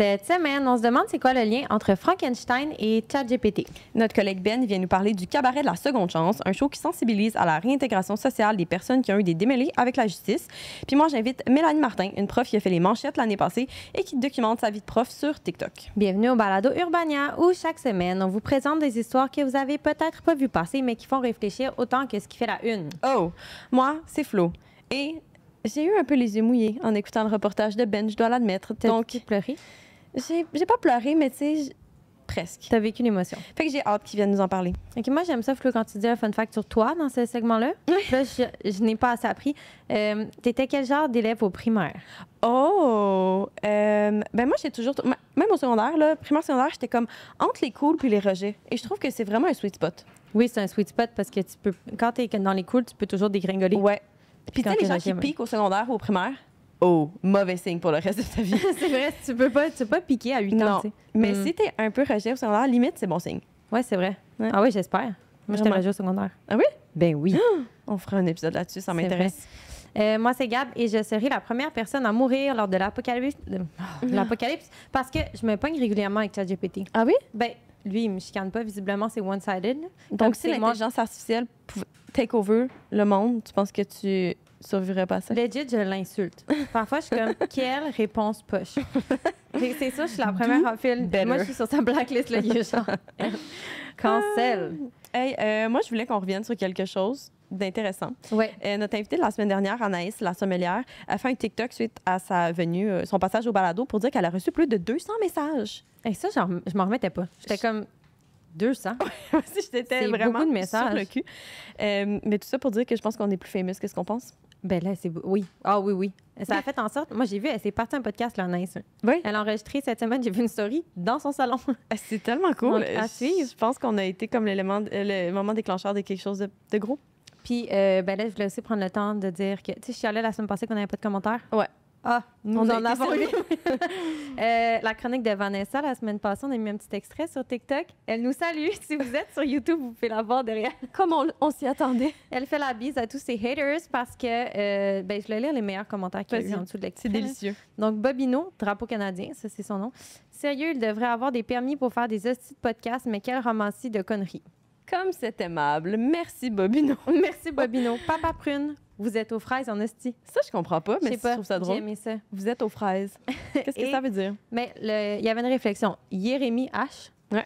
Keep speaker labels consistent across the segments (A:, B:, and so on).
A: Cette semaine, on se demande c'est quoi le lien entre Frankenstein et ChatGPT.
B: Notre collègue Ben vient nous parler du Cabaret de la Seconde Chance, un show qui sensibilise à la réintégration sociale des personnes qui ont eu des démêlés avec la justice. Puis moi, j'invite Mélanie Martin, une prof qui a fait les manchettes l'année passée et qui documente sa vie de prof sur TikTok.
A: Bienvenue au Balado Urbania, où chaque semaine, on vous présente des histoires que vous avez peut-être pas vues passer, mais qui font réfléchir autant que ce qui fait la une.
B: Oh, moi, c'est Flo. Et j'ai eu un peu les yeux mouillés en écoutant le reportage de Ben, je dois l'admettre.
A: Donc, pleuré?
B: J'ai pas pleuré, mais tu sais, presque.
A: T'as vécu l'émotion.
B: Fait que j'ai hâte qu'ils viennent nous en parler.
A: OK, moi, j'aime ça, Flo, quand tu dis un fun fact sur toi dans ce segment-là. Là, je n'ai pas assez appris. T'étais quel genre d'élève au primaire?
B: Oh! Ben moi, j'ai toujours... Même au secondaire, là, primaire, secondaire, j'étais comme entre les cools puis les rejets. Et je trouve que c'est vraiment un sweet spot.
A: Oui, c'est un sweet spot parce que tu peux, quand t'es dans les cools, tu peux toujours dégringoler.
B: Ouais. Puis tu sais, les gens qui piquent au secondaire ou au primaire, oh, mauvais signe pour le reste de ta vie.
A: C'est vrai, tu peux pas piquer à 8 ans.
B: Non. Mais si t'es un peu rejet au secondaire, limite, c'est bon signe.
A: Ouais, c'est vrai.
B: Ouais.
A: Ah oui, j'espère. Moi, j'étais rejet au secondaire.
B: Ah oui?
A: Ben oui.
B: On fera un épisode là-dessus, ça m'intéresse.
A: Moi, c'est Gab et je serai la première personne à mourir lors de l'apocalypse. L'apocalypse parce que je me pogne régulièrement avec ChatGPT.
B: Ah oui?
A: Ben, lui, il me chicane pas. Visiblement, c'est one-sided.
B: Donc, si l'intelligence artificielle pouvait take over le monde, tu penses que tu survivrais pas à ça?
A: Legit, je l'insulte. Parfois, je suis comme, quelle réponse poche? C'est ça, je suis la première en file. Moi, je suis sur sa blacklist, là, il est genre, cancel.
B: Hey, moi, je voulais qu'on revienne sur quelque chose d'intéressant.
A: Ouais.
B: Notre invitée de la semaine dernière, Anaïs, la sommelière, a fait un TikTok suite à sa venue, son passage au balado, pour dire qu'elle a reçu plus de 200 messages.
A: Et ça, genre, je m'en remettais pas. J'étais comme 200.
B: Si j'étais vraiment
A: beaucoup de messages.
B: sur le cul. Mais tout ça pour dire que je pense qu'on est plus famous que ce qu'on pense.
A: Ben là, c'est... Oui. Ah oui, oui. Ça a fait en sorte... Moi, j'ai vu, elle s'est partie un podcast, là, Anaïs.
B: Oui.
A: Elle a enregistré cette semaine, j'ai vu une story dans son salon.
B: C'est tellement cool.
A: Donc, à suivre.
B: Je pense qu'on a été comme le moment déclencheur de quelque chose de gros.
A: Puis, ben là, je voulais aussi prendre le temps de dire que... Tu sais, je suis allée la semaine passée qu'on n'avait pas de commentaires.
B: Ouais.
A: Ah, nous
B: on
A: en avons eu. La chronique de Vanessa, la semaine passée, on a mis un petit extrait sur TikTok. Elle nous salue. Si vous êtes sur YouTube, vous pouvez la voir derrière.
B: Comme on s'y attendait.
A: Elle fait la bise à tous ses haters parce que, ben, je voulais lire les meilleurs commentaires qu'il y a eu en dessous de l'extrait.
B: C'est délicieux.
A: Donc, Bobino, drapeau canadien, ça, c'est son nom. Sérieux, il devrait avoir des permis pour faire des hosties de podcast, mais quel romancier de conneries.
B: Comme c'est aimable. Merci, Bobino.
A: Merci, Bobino. Papa Prune, vous êtes aux fraises en hostie.
B: Ça, je comprends pas, mais je trouve ça drôle.
A: J'ai aimé ça.
B: Vous êtes aux fraises. Qu'est-ce que ça veut dire?
A: Mais il y avait une réflexion. Jérémy H.
B: Ouais.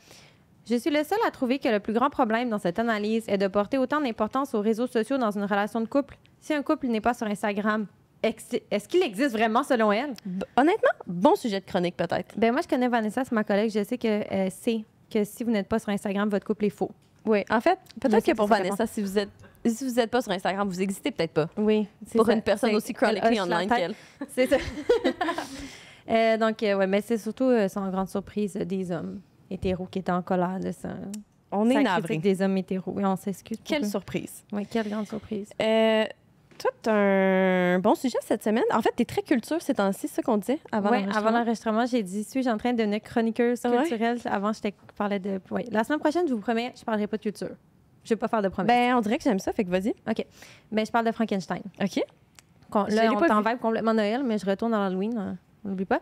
A: Je suis le seul à trouver que le plus grand problème dans cette analyse est de porter autant d'importance aux réseaux sociaux dans une relation de couple. Si un couple n'est pas sur Instagram, est-ce qu'il existe vraiment selon elle?
B: Honnêtement, bon sujet de chronique peut-être.
A: Ben moi, je connais Vanessa, c'est ma collègue. Je sais que c'est que si vous n'êtes pas sur Instagram, votre couple est faux.
B: Oui, en fait, peut-être que pour
A: ça
B: Vanessa, si vous êtes pas sur Instagram, vous existez peut-être pas.
A: Oui.
B: Pour une personne aussi chronically online qu'elle.
A: C'est ça. Donc, ouais, mais c'est surtout, sans grande surprise, des hommes hétéros qui étaient en colère de ça.
B: On est navrés.
A: Critique des hommes hétéros. Oui, on s'excuse.
B: Quelle surprise.
A: Oui, quelle grande surprise.
B: Toi, tu as un bon sujet cette semaine. En fait, tu es très culture ces temps-ci, c'est ça qu'on disait avant l'enregistrement.
A: Avant l'enregistrement, j'ai dit, suis-je en train de devenir chroniqueuse culturelle? Avant, je parlais de... Ouais. La semaine prochaine, je vous promets, je ne parlerai pas de culture. Je ne vais pas faire de promesses.
B: Ben, on dirait que j'aime ça, fait que vas-y.
A: OK. Ben, je parle de Frankenstein.
B: OK.
A: Là, on t'en vibe complètement Noël, mais je retourne dans l'Halloween. On n'oublie pas.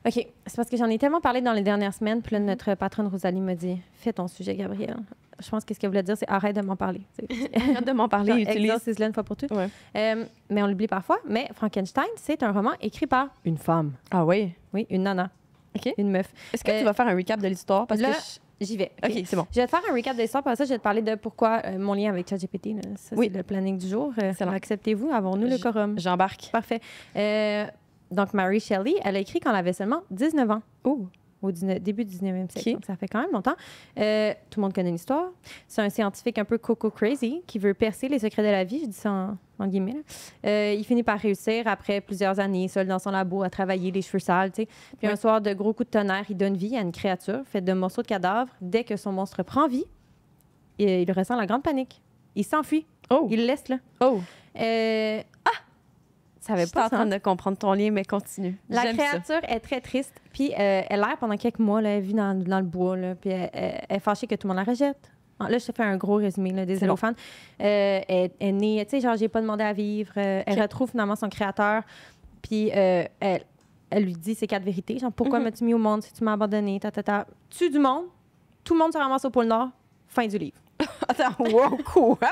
A: OK. C'est parce que j'en ai tellement parlé dans les dernières semaines, puis là, notre patronne Rosalie m'a dit, fais ton sujet, Gabrielle. Je pense que ce qu'elle voulait dire, c'est arrête de m'en parler.
B: Arrête de m'en parler, utilise.
A: Exorcise-le une fois pour toutes.
B: Ouais.
A: Mais on l'oublie parfois. Mais Frankenstein, c'est un roman écrit par une femme.
B: Ah oui?
A: Oui, une nana.
B: OK.
A: Une meuf.
B: Est-ce que tu vas faire un recap de l'histoire? Parce
A: là,
B: que
A: j'y vais.
B: OK, c'est bon.
A: Je vais te faire un recap de l'histoire. Par ça, je vais te parler de pourquoi mon lien avec ChatGPT. Ça, c'est le planning du jour. Acceptez-vous? Avons-nous le quorum?
B: J'embarque.
A: Parfait. Donc, Mary Shelley, elle a écrit quand elle avait seulement 19 ans.
B: Oh!
A: Au début du 19e siècle.
B: Okay.
A: Donc, ça fait quand même longtemps. Tout le monde connaît l'histoire. C'est un scientifique un peu coco-crazy qui veut percer les secrets de la vie. Je dis ça en guillemets. Il finit par réussir après plusieurs années, seul dans son labo, à travailler, les cheveux sales. T'sais. Puis un soir, de gros coups de tonnerre, il donne vie à une créature faite de morceaux de cadavres. Dès que son monstre prend vie, il ressent la grande panique. Il s'enfuit.
B: Oh!
A: Il le laisse là.
B: Oh!
A: Ça avait
B: je suis en train de comprendre ton lien, mais continue.
A: La créature est très triste. Puis elle erre pendant quelques mois, là, elle vit dans le bois. Là, puis elle est fâchée que tout le monde la rejette. Là, je te fais un gros résumé, là, désolé aux fans. Elle est née, tu sais, genre, j'ai pas demandé à vivre. Elle retrouve finalement son créateur. Puis elle elle lui dit ses 4 vérités. Genre, pourquoi m'as-tu mis au monde si tu m'as abandonné? Tue du monde, tout le monde se ramasse au pôle Nord, fin du livre.
B: Attends, wow, quoi?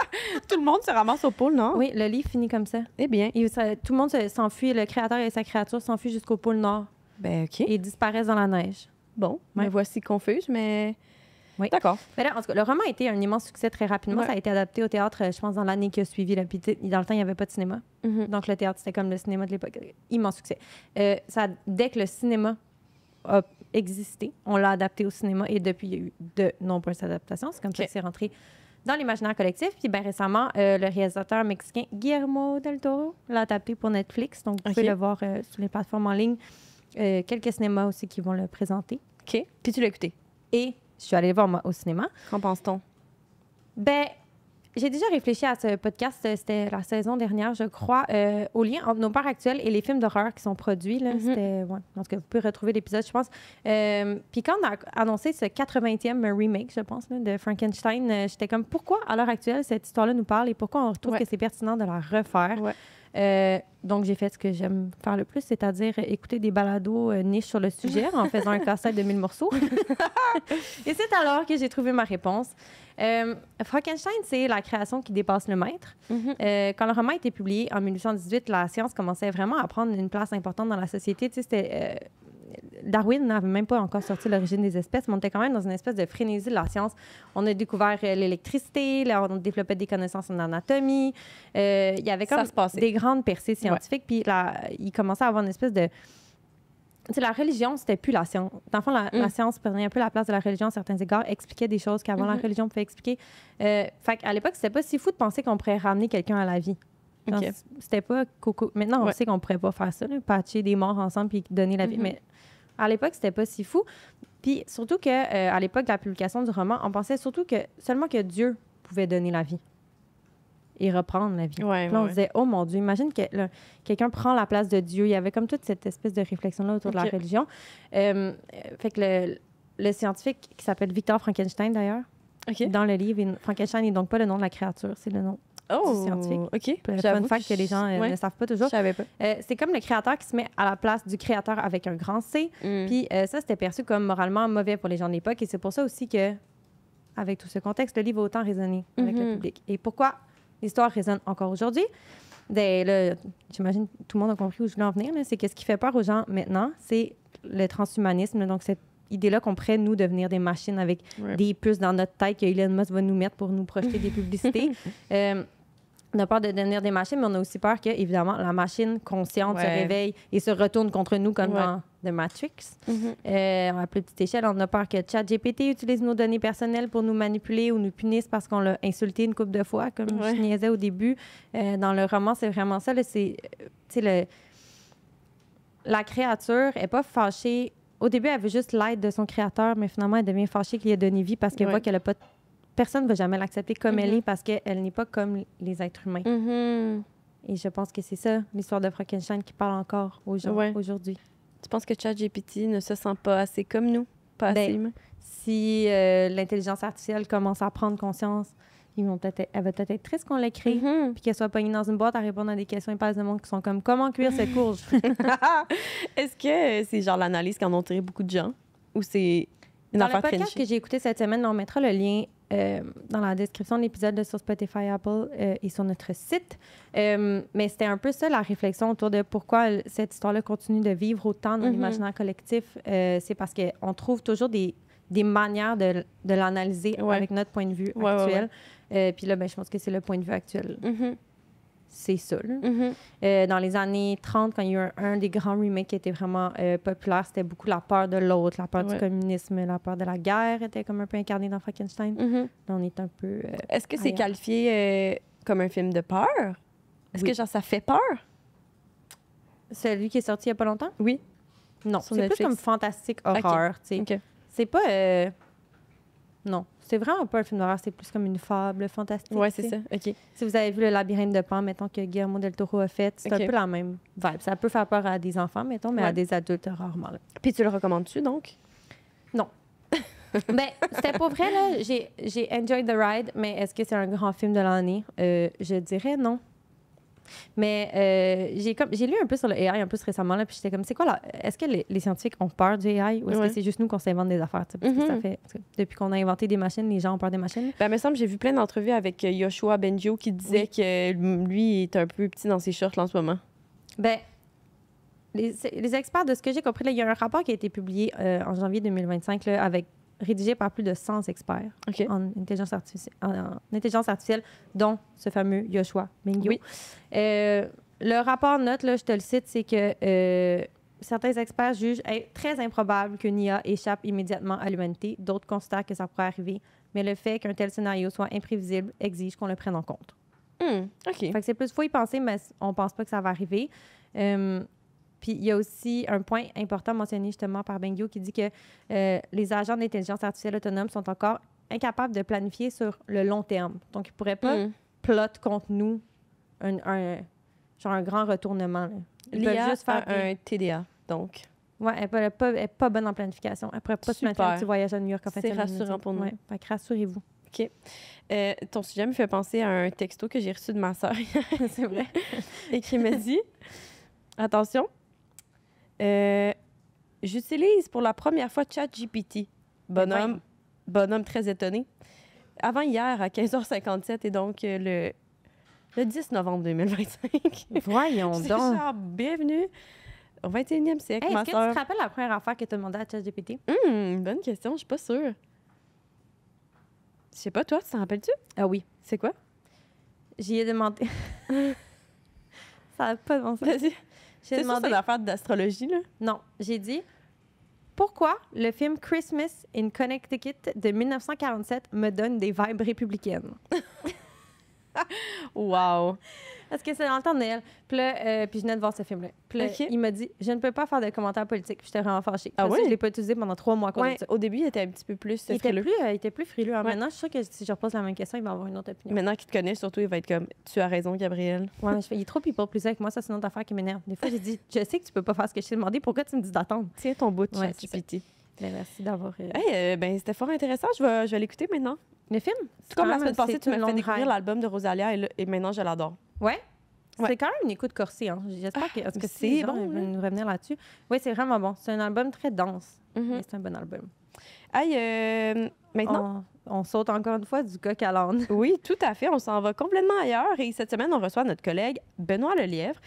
B: Tout le monde se ramasse au pôle, non?
A: Oui, le livre finit comme ça.
B: Eh bien.
A: Tout le monde s'enfuit, le créateur et sa créature s'enfuient jusqu'au pôle Nord.
B: Ben, OK.
A: Et disparaissent dans la neige.
B: Bon, me voici confuse, mais...
A: Oui.
B: D'accord.
A: Mais là, en tout cas, le roman a été un immense succès très rapidement. Ça a été adapté au théâtre, je pense, dans l'année qui a suivi. Là. Puis, dans le temps, il n'y avait pas de cinéma. Donc, le théâtre, c'était comme le cinéma de l'époque. Immense succès. Dès que le cinéma a existé, on l'a adapté au cinéma. Et depuis, il y a eu de nombreuses adaptations. C'est comme ça que c'est rentré dans l'imaginaire collectif. Puis, ben, récemment, le réalisateur mexicain Guillermo del Toro l'a adapté pour Netflix. Donc, vous pouvez le voir sur les plateformes en ligne. Quelques cinémas aussi qui vont le présenter.
B: OK. Puis, tu l'as écouté.
A: Et je suis allée le voir moi, au cinéma.
B: Qu'en pense-t-on?
A: Ben, j'ai déjà réfléchi à ce podcast, c'était la saison dernière, je crois, au lien entre nos peurs actuelles et les films d'horreur qui sont produits. Là, c'était, ouais, en tout cas, vous pouvez retrouver l'épisode, je pense. Puis quand on a annoncé ce 80e remake, je pense, là, de Frankenstein, j'étais comme, pourquoi à l'heure actuelle cette histoire-là nous parle et pourquoi on retrouve que c'est pertinent de la refaire? Donc, j'ai fait ce que j'aime faire le plus, c'est-à-dire écouter des balados niches sur le sujet en faisant un casse-tête de 1000 morceaux. Et c'est alors que j'ai trouvé ma réponse. Frankenstein, c'est la création qui dépasse le maître. Quand le roman a été publié en 1818, la science commençait vraiment à prendre une place importante dans la société. Tu sais, c'était... Darwin n'avait même pas encore sorti l'origine des espèces, mais on était quand même dans une espèce de frénésie de la science. On a découvert l'électricité, on développait des connaissances en anatomie. Il y avait comme des grandes percées scientifiques. Puis il commençait à avoir une espèce de... Tu sais, la religion, c'était plus la science. Dans le fond, la science prenait un peu la place de la religion à certains égards, expliquait des choses qu'avant la religion pouvait expliquer. Fait qu'à l'époque, c'était pas si fou de penser qu'on pourrait ramener quelqu'un à la vie. C'était pas coco. Maintenant, on sait qu'on pourrait pas faire ça, là, patcher des morts ensemble puis donner la vie. Mais à l'époque, c'était pas si fou. Puis surtout que à l'époque de la publication du roman, on pensait surtout que seulement que Dieu pouvait donner la vie et reprendre la vie. Puis là, on disait, oh mon Dieu, imagine que quelqu'un prend la place de Dieu. Il y avait comme toute cette espèce de réflexion-là autour de la religion. Fait que le scientifique qui s'appelle Victor Frankenstein, d'ailleurs, dans le livre, Frankenstein n'est donc pas le nom de la créature, c'est le nom scientifique.
B: OK.
A: Le fun fact que les gens ne savent pas toujours.
B: Je savais pas.
A: C'est comme le créateur qui se met à la place du créateur avec un grand C. Puis ça, c'était perçu comme moralement mauvais pour les gens de l'époque. Et c'est pour ça aussi que, avec tout ce contexte, le livre a autant résonné avec le public. Et pourquoi l'histoire résonne encore aujourd'hui? Là, j'imagine que tout le monde a compris où je voulais en venir. C'est que ce qui fait peur aux gens maintenant, c'est le transhumanisme. Donc, cette idée-là qu'on pourrait, nous, devenir des machines avec des puces dans notre tête que Elon Musk va nous mettre pour nous projeter des publicités. On a peur de devenir des machines, mais on a aussi peur que, évidemment, la machine consciente se réveille et se retourne contre nous comme dans The Matrix. À plus petite échelle, on a peur que ChatGPT utilise nos données personnelles pour nous manipuler ou nous punisse parce qu'on l'a insulté une couple de fois, comme je niaisais au début. Dans le roman, c'est vraiment ça. Là, la créature n'est pas fâchée. Au début, elle veut juste l'aide de son créateur, mais finalement, elle devient fâchée qu'il ait donné vie parce qu'elle voit qu'elle n'a pas... Personne ne va jamais l'accepter comme elle est parce qu'elle n'est pas comme les êtres humains. Et je pense que c'est ça, l'histoire de Frankenstein qui parle encore aux gens aujourd'hui.
B: Tu penses que ChatGPT ne se sent pas assez comme nous? Pas assez humain?
A: Si l'intelligence artificielle commence à prendre conscience, elle va peut-être être triste qu'on l'ait créée puis qu'elle soit pognée dans une boîte à répondre à des questions épaisses de monde qui sont comme « Comment cuire cette courge? »
B: Est-ce que c'est genre l'analyse qu'en ont tiré beaucoup de gens? Ou c'est une affaire
A: dans le podcast que j'ai écouté cette semaine, on mettra le lien dans la description de l'épisode sur Spotify, Apple et sur notre site. Mais c'était un peu ça, la réflexion autour de pourquoi cette histoire-là continue de vivre autant dans l'imaginaire collectif. C'est parce qu'on trouve toujours des manières de l'analyser avec notre point de vue actuel. Puis là, je pense que c'est le point de vue actuel. C'est ça. Dans les années 30, quand il y a eu un des grands remakes qui était vraiment populaire, c'était beaucoup la peur de l'autre, la peur du communisme, la peur de la guerre était comme un peu incarnée dans Frankenstein. Là, on est un peu...
B: Est-ce que c'est qualifié comme un film de peur? Est-ce que genre ça fait peur?
A: Celui qui est sorti il n'y a pas longtemps?
B: Oui.
A: Non, c'est plus comme fantastique horreur. C'est pas... Non, c'est vraiment pas un film d'horreur, c'est plus comme une fable fantastique.
B: Oui, c'est ça. OK.
A: Si vous avez vu Le Labyrinthe de Pan, mettons, que Guillermo del Toro a fait, c'est un peu la même vibe. Ça peut faire peur à des enfants, mettons, mais à des adultes, rarement. Là.
B: Puis tu le recommandes-tu, donc?
A: Non. C'était pas vrai, là. J'ai enjoyed the ride, mais est-ce que c'est un grand film de l'année? Je dirais non. Mais j'ai lu un peu sur le AI un peu récemment, là, puis j'étais comme, c'est quoi là? Est-ce que les scientifiques ont peur du AI ou est-ce que c'est juste nous qu'on s'invente des affaires? Parce que ça fait, depuis qu'on a inventé des machines, les gens ont peur des machines.
B: Ben, il me semble que j'ai vu plein d'entrevues avec Yoshua Bengio qui disait que lui, il est un peu petit dans ses shorts là, en ce moment.
A: Ben, les experts, de ce que j'ai compris, là, il y a un rapport qui a été publié en janvier 2025 là, rédigé par plus de 100 experts en intelligence artificielle, dont ce fameux Yoshua Bengio.
B: Oui.
A: Le rapport note, là, je te le cite, c'est que certains experts jugent très improbable qu'une IA échappe immédiatement à l'humanité. D'autres considèrent que ça pourrait arriver. Mais le fait qu'un tel scénario soit imprévisible exige qu'on le prenne en compte.
B: OK.
A: Fait que c'est plus, faut y penser, mais on pense pas que ça va arriver. Puis il y a aussi un point important mentionné justement par Bengio qui dit que les agents d'intelligence artificielle autonome sont encore incapables de planifier sur le long terme. Donc, ils ne pourraient pas plot contre nous un grand retournement. Là. Ils peuvent juste faire
B: un TDA, donc.
A: Oui, elle n'est pas bonne en planification. Elle ne pourrait pas se mettre un petit voyage à New York en fait.
B: C'est rassurant pour nous.
A: Oui, rassurez-vous.
B: OK. Ton sujet me fait penser à un texto que j'ai reçu de ma sœur.
A: C'est vrai.
B: Et qui me dit, attention, j'utilise pour la première fois ChatGPT. Bonhomme très étonné. Avant hier, à 15h57, et donc le 10 novembre 2025.
A: Voyons donc.
B: Genre, bienvenue au 21e siècle,
A: Hey,
B: ma
A: est-ce que
B: sœur.
A: tu te rappelles la première affaire que tu as demandé à ChatGPT?
B: Bonne question, je suis pas sûre. Je sais pas, toi, tu t'en rappelles-tu?
A: Ah oui.
B: C'est quoi?
A: J'y ai demandé. Ça n'a pas de bon sens.
B: Vas-y.
A: J'ai demandé...
B: C'est une affaire d'astrologie, là?
A: Non, j'ai dit pourquoi le film Christmas in Connecticut de 1947 me donne des vibes républicaines.
B: Wow!
A: Parce que c'est dans le temps de Noël. Puis là, puis je venais de voir ce film-là. Puis là, il m'a dit je ne peux pas faire de commentaires politiques. Puis j'étais vraiment fâchée.
B: Ah oui?
A: Je ne l'ai pas utilisé pendant 3 mois.
B: Au début, il était un petit peu plus
A: frileux. Il était plus frileux.
B: Ouais.
A: Maintenant, je suis sûre que si je repose la même question, il va avoir une autre opinion.
B: Maintenant qu'il te connaît, surtout, il va être comme tu as raison, Gabrielle.
A: Ouais, mais il est trop people plus avec moi. Ça, c'est une autre affaire qui m'énerve. Des fois, j'ai dit je sais que tu peux pas faire ce que je t'ai demandé. Pourquoi tu me dis d'attendre?
B: Tiens ton bout de
A: Ouais,
B: ChatGPT.
A: Ben, merci d'avoir.
B: Ben, c'était fort intéressant. Je vais l'écouter maintenant.
A: Le film?
B: C'est comme la semaine passée, tu m'as fait découvrir l'album de Rosalia et maintenant, je l'adore.
A: Ouais? C'est quand même une écoute corsée. Hein. J'espère que
B: c'est bon.
A: Ils vont nous revenir là-dessus. Oui, c'est vraiment bon. C'est un album très dense. Mais c'est un bon album.
B: Hey, maintenant...
A: On saute encore une fois du coq à l'âne.
B: Oui, tout à fait. On s'en va complètement ailleurs. Et cette semaine, on reçoit notre collègue Benoît Lelièvre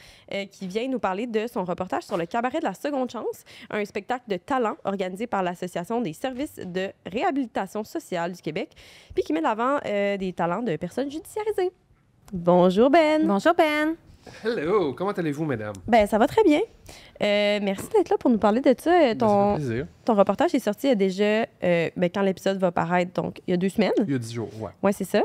B: qui vient nous parler de son reportage sur le cabaret de la seconde chance, un spectacle de talent organisé par l'Association des services de réhabilitation sociale du Québec, puis qui met de l'avant des talents de personnes judiciarisées. Bonjour Ben.
A: Bonjour Ben.
C: Hello, comment allez-vous, mesdames?
B: Ben, ça va très bien. Merci d'être là pour nous parler de ça.
C: Ça fait plaisir.
B: Ton reportage est sorti il y a déjà, quand l'épisode va paraître, donc il y a 2 semaines.
C: Il y a 10 jours, ouais.
B: Oui, c'est ça.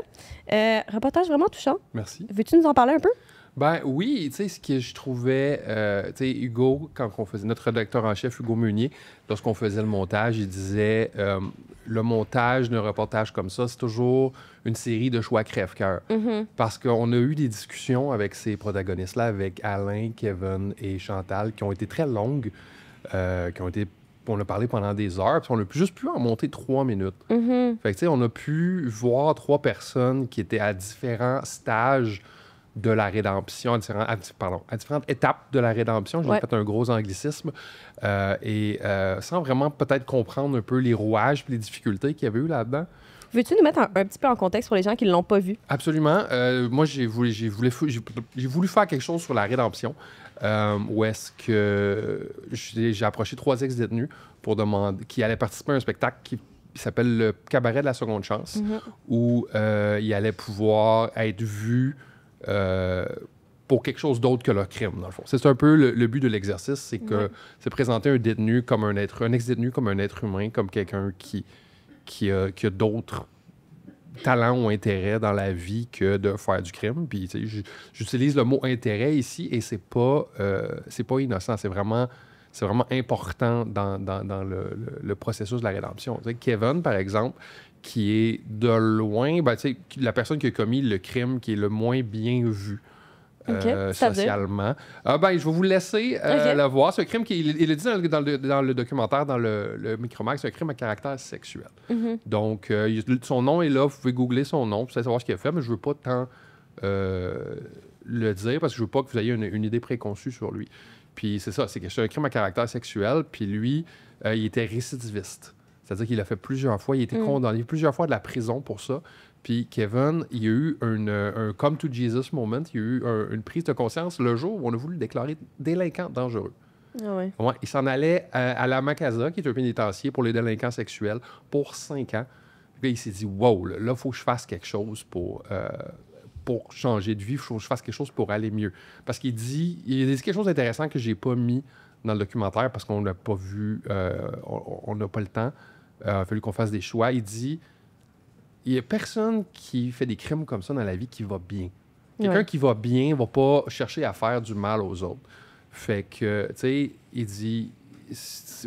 B: Reportage vraiment touchant.
C: Merci.
B: Veux-tu nous en parler un peu?
C: Ben oui, tu sais, ce que je trouvais, tu sais, Hugo, quand on faisait, notre rédacteur en chef, Hugo Meunier, lorsqu'on faisait le montage, il disait, le montage d'un reportage comme ça, c'est toujours une série de choix crève-cœur. Parce qu'on a eu des discussions avec ces protagonistes-là, avec Alain, Kevin et Chantal, qui ont été très longues, on a parlé pendant des heures, puis on a juste pu en monter 3 minutes. Fait que, tu sais, on a pu voir 3 personnes qui étaient à différents stages de la rédemption, à différentes étapes de la rédemption. J'ai fait un gros anglicisme. Sans vraiment peut-être comprendre un peu les rouages et les difficultés qu'il y avait eu là-dedans.
B: Veux-tu nous mettre un petit peu en contexte pour les gens qui ne l'ont pas vu?
C: Absolument. Moi, j'ai voulu faire quelque chose sur la rédemption, où est-ce que j'ai approché 3 ex-détenus pour demander qui allaient participer à un spectacle qui s'appelle le Cabaret de la seconde chance, où ils allaient pouvoir être vus pour quelque chose d'autre que leur crime, dans le fond. C'est un peu le but de l'exercice, c'est que c'est présenter un détenu comme un ex-détenu comme un être humain, comme quelqu'un qui a d'autres talents ou intérêts dans la vie que de faire du crime. Puis j'utilise le mot intérêt ici et c'est pas innocent, c'est vraiment important dans le processus de la rédemption. Tu sais, Kevin, par exemple, qui est de loin, la personne qui a commis le crime qui est le moins bien vu socialement. Je vais vous laisser le voir. C'est un crime il le dit dans le documentaire, dans le Micromax, c'est un crime à caractère sexuel. Donc, son nom est là, vous pouvez googler son nom, pour savoir ce qu'il a fait, mais je veux pas tant le dire parce que je veux pas que vous ayez une idée préconçue sur lui. Puis c'est ça, c'est un crime à caractère sexuel. Puis lui, il était récidiviste. C'est-à-dire qu'il a fait plusieurs fois, il a été condamné plusieurs fois de la prison pour ça. Puis Kevin, il y a eu un come to Jesus moment, il y a eu une prise de conscience le jour où on a voulu le déclarer délinquant dangereux.
B: Ah ouais.
C: Ouais, il s'en allait à la Macasa, qui est un pénitencier pour les délinquants sexuels, pour 5 ans. Puis il s'est dit, wow, là, il faut que je fasse quelque chose pour changer de vie, il faut que je fasse quelque chose pour aller mieux. Parce qu'il dit quelque chose d'intéressant que j'ai pas mis dans le documentaire parce qu'on n'a pas vu, on n'a pas le temps. Il a fallu qu'on fasse des choix. Il dit, il n'y a personne qui fait des crimes comme ça dans la vie qui va bien. Quelqu'un qui va bien ne va pas chercher à faire du mal aux autres. Fait que, tu sais, il dit,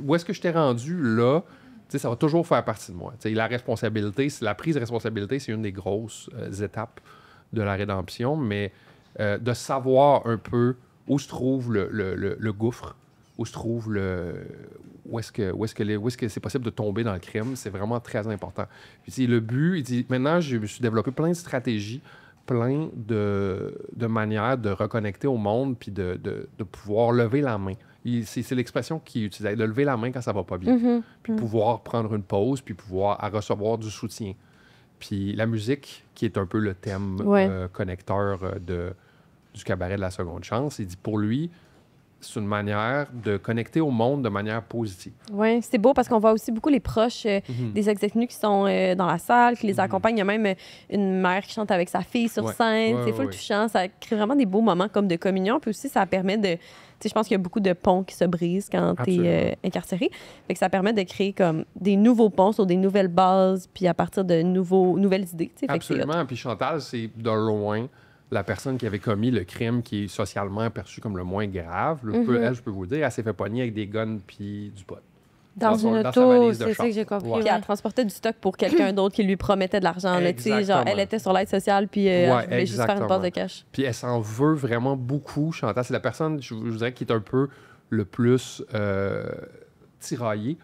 C: où est-ce que je t'ai rendu là? Tu sais, ça va toujours faire partie de moi. Tu sais, la responsabilité, la prise de responsabilité, c'est une des grosses étapes de la rédemption, mais de savoir un peu où se trouve le gouffre, où se trouve où est-ce que c'est possible de tomber dans le crime, c'est vraiment très important. Puis le but, il dit, maintenant, je me suis développé plein de stratégies, plein de manières de reconnecter au monde, puis de pouvoir lever la main. C'est l'expression qu'il utilisait, de lever la main quand ça va pas bien, puis pouvoir prendre une pause, puis pouvoir recevoir du soutien. Puis la musique, qui est un peu le thème connecteur du cabaret de la seconde chance, il dit pour lui, c'est une manière de connecter au monde de manière positive.
B: Oui, c'est beau parce qu'on voit aussi beaucoup les proches des ex-détenus qui sont dans la salle, qui les accompagnent. Il y a même une mère qui chante avec sa fille sur scène. C'est full touchant. Ça crée vraiment des beaux moments comme de communion. Puis aussi, ça permet de... Tu sais, je pense qu'il y a beaucoup de ponts qui se brisent quand tu es incarcéré. Fait que ça permet de créer comme des nouveaux ponts sur des nouvelles bases, puis à partir de nouvelles idées.
C: Absolument. Puis Chantal, c'est de loin la personne qui avait commis le crime qui est socialement perçu comme le moins grave. Je peux vous le dire, elle s'est fait pogner avec des guns puis du pot.
A: Dans une auto, c'est ça que j'ai compris.
B: Puis elle transportait du stock pour quelqu'un d'autre qui lui promettait de l'argent. Genre, elle était sur l'aide sociale, puis elle voulait juste faire une passe de cash.
C: Puis elle s'en veut vraiment beaucoup, Chantal. C'est la personne, je vous dirais, qui est un peu le plus tiraillée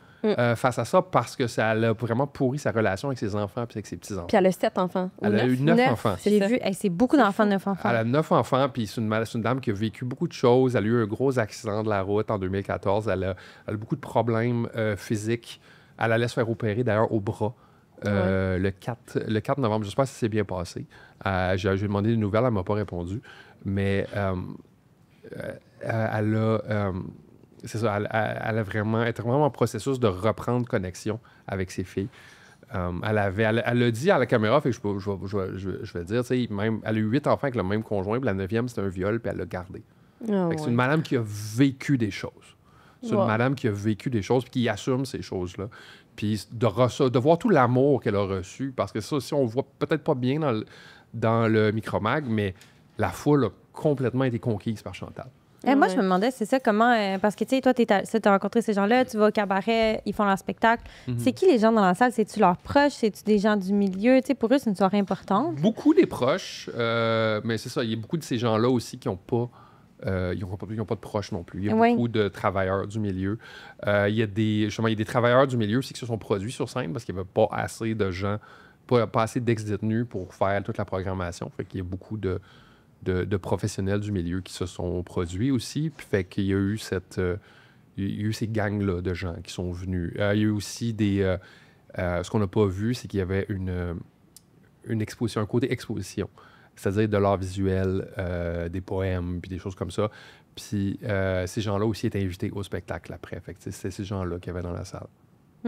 C: face à ça parce que ça a vraiment pourri sa relation avec ses enfants et avec ses petits-enfants.
B: Puis elle a 7 enfants.
C: Elle a eu 9 enfants.
A: J'ai vu, c'est beaucoup d'enfants, 9 enfants.
C: Elle a 9 enfants, puis c'est une dame qui a vécu beaucoup de choses. Elle a eu un gros accident de la route en 2014. Elle a beaucoup de problèmes physiques. Elle allait se faire opérer, d'ailleurs, au bras. Le 4 novembre. J'espère que ça s'est bien passé. J'ai demandé des nouvelles, elle ne m'a pas répondu. Mais elle a... c'est ça, elle était vraiment en processus de reprendre connexion avec ses filles. Elle a dit à la caméra, fait que je vais dire, même, elle a eu 8 enfants avec le même conjoint, puis la 9e, c'était un viol, puis elle l'a gardé. C'est une madame qui a vécu des choses. C'est une madame qui a vécu des choses, puis qui assume ces choses-là. Puis de voir tout l'amour qu'elle a reçu, parce que ça aussi, on voit peut-être pas bien dans le micromag, mais la foule a complètement été conquise par Chantal.
A: Moi, je me demandais, c'est ça, comment... parce que, tu sais, toi, tu as rencontré ces gens-là, tu vas au cabaret, ils font leur spectacle. C'est qui les gens dans la salle? C'est-tu leurs proches? C'est-tu des gens du milieu? Tu sais, pour eux, c'est une soirée importante.
C: Beaucoup des proches, mais c'est ça, il y a beaucoup de ces gens-là aussi qui n'ont pas... ils n'ont pas de proches non plus. Il y a beaucoup de travailleurs du milieu. Il y a des travailleurs du milieu aussi qui se sont produits sur scène parce qu'il n'y avait pas assez de gens, pas assez d'ex-détenus pour faire toute la programmation. Fait qu'il y a beaucoup de professionnels du milieu qui se sont produits aussi. Puis fait qu'il y a eu ces gangs-là de gens qui sont venus. Il y a eu aussi ce qu'on n'a pas vu, c'est qu'il y avait une exposition, un côté exposition. C'est-à-dire de l'art visuel, des poèmes, puis des choses comme ça. Puis ces gens-là aussi étaient invités au spectacle après. Fait que c'est ces gens-là qu'il y avait dans la salle.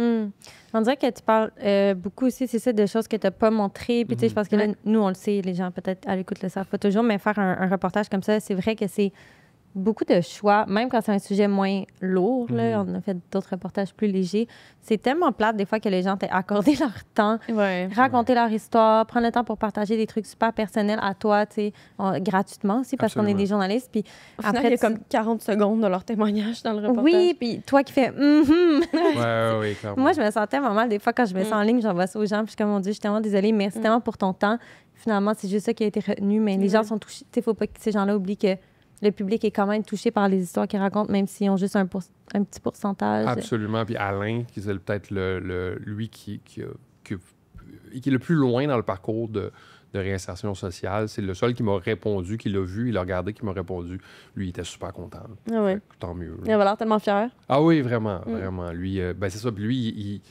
A: On dirait que tu parles beaucoup aussi, c'est ça, de choses que tu n'as pas montrées. Puis tu sais, je pense que là, nous, on le sait, les gens peut-être à l'écoute le savent pas toujours, mais faire un reportage comme ça, c'est vrai que c'est beaucoup de choix, même quand c'est un sujet moins lourd. Là, on a fait d'autres reportages plus légers. C'est tellement plate des fois que les gens t'aient accordé leur temps, raconter leur histoire, prendre le temps pour partager des trucs super personnels à toi, tu sais, gratuitement aussi, parce qu'on est des journalistes. Puis
B: après, il y a comme 40 secondes de leur témoignage dans le reportage.
A: Oui, puis toi qui fais
C: oui, clairement.
A: Moi, je me sens tellement mal des fois quand je mets ça en ligne, j'envoie ça aux gens, puis je suis comme, mon Dieu, je suis tellement désolée, merci tellement pour ton temps. Finalement, c'est juste ça qui a été retenu, mais les gens sont touchés. Tu sais, faut pas que ces gens-là oublient que le public est quand même touché par les histoires qu'ils racontent, même s'ils ont juste un petit pourcentage.
C: Absolument. Puis Alain, qui est peut-être lui qui est le plus loin dans le parcours de de réinsertion sociale. C'est le seul qui m'a répondu, qui l'a vu, il l'a regardé, qui m'a répondu. Lui, il était super content.
B: Ah ouais.
C: Fait que tant mieux.
B: Il avait l'air tellement fier.
C: Ah oui, vraiment, vraiment. Lui, ben c'est ça. Puis lui,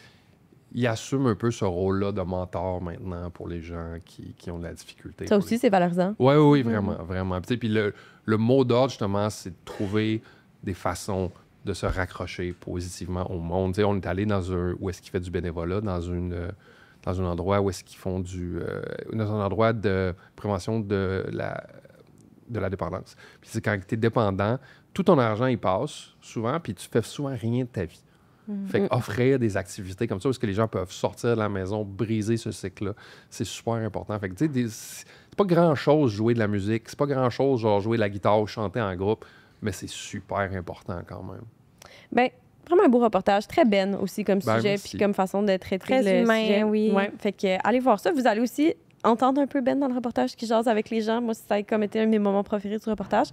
C: il assume un peu ce rôle-là de mentor maintenant pour les gens qui ont de la difficulté.
B: Ça aussi, c'est valorisant.
C: Oui, vraiment, vraiment. Puis le mot d'ordre, justement, c'est de trouver des façons de se raccrocher positivement au monde. T'sais, on est allé où est-ce qu'il fait du bénévolat, dans un endroit où est-ce qu'ils font dans un endroit de prévention de la dépendance. Puis c'est quand tu es dépendant, tout ton argent, il passe souvent, puis tu fais souvent rien de ta vie. Fait qu'offrir des activités comme ça, où est-ce que les gens peuvent sortir de la maison, briser ce cycle-là, c'est super important. Fait que, tu sais, c'est pas grand-chose jouer de la musique, c'est pas grand-chose genre jouer de la guitare ou chanter en groupe, mais c'est super important quand même.
B: Bien, vraiment un beau reportage, très Ben aussi comme sujet,
C: merci.
B: puis comme façon de traiter
A: Très
B: le
A: humain,
B: sujet.
A: oui.
B: Ouais, fait que allez voir ça. Vous allez aussi entendre un peu Ben dans le reportage qui jase avec les gens. Moi, ça a comme été un de mes moments préférés du reportage.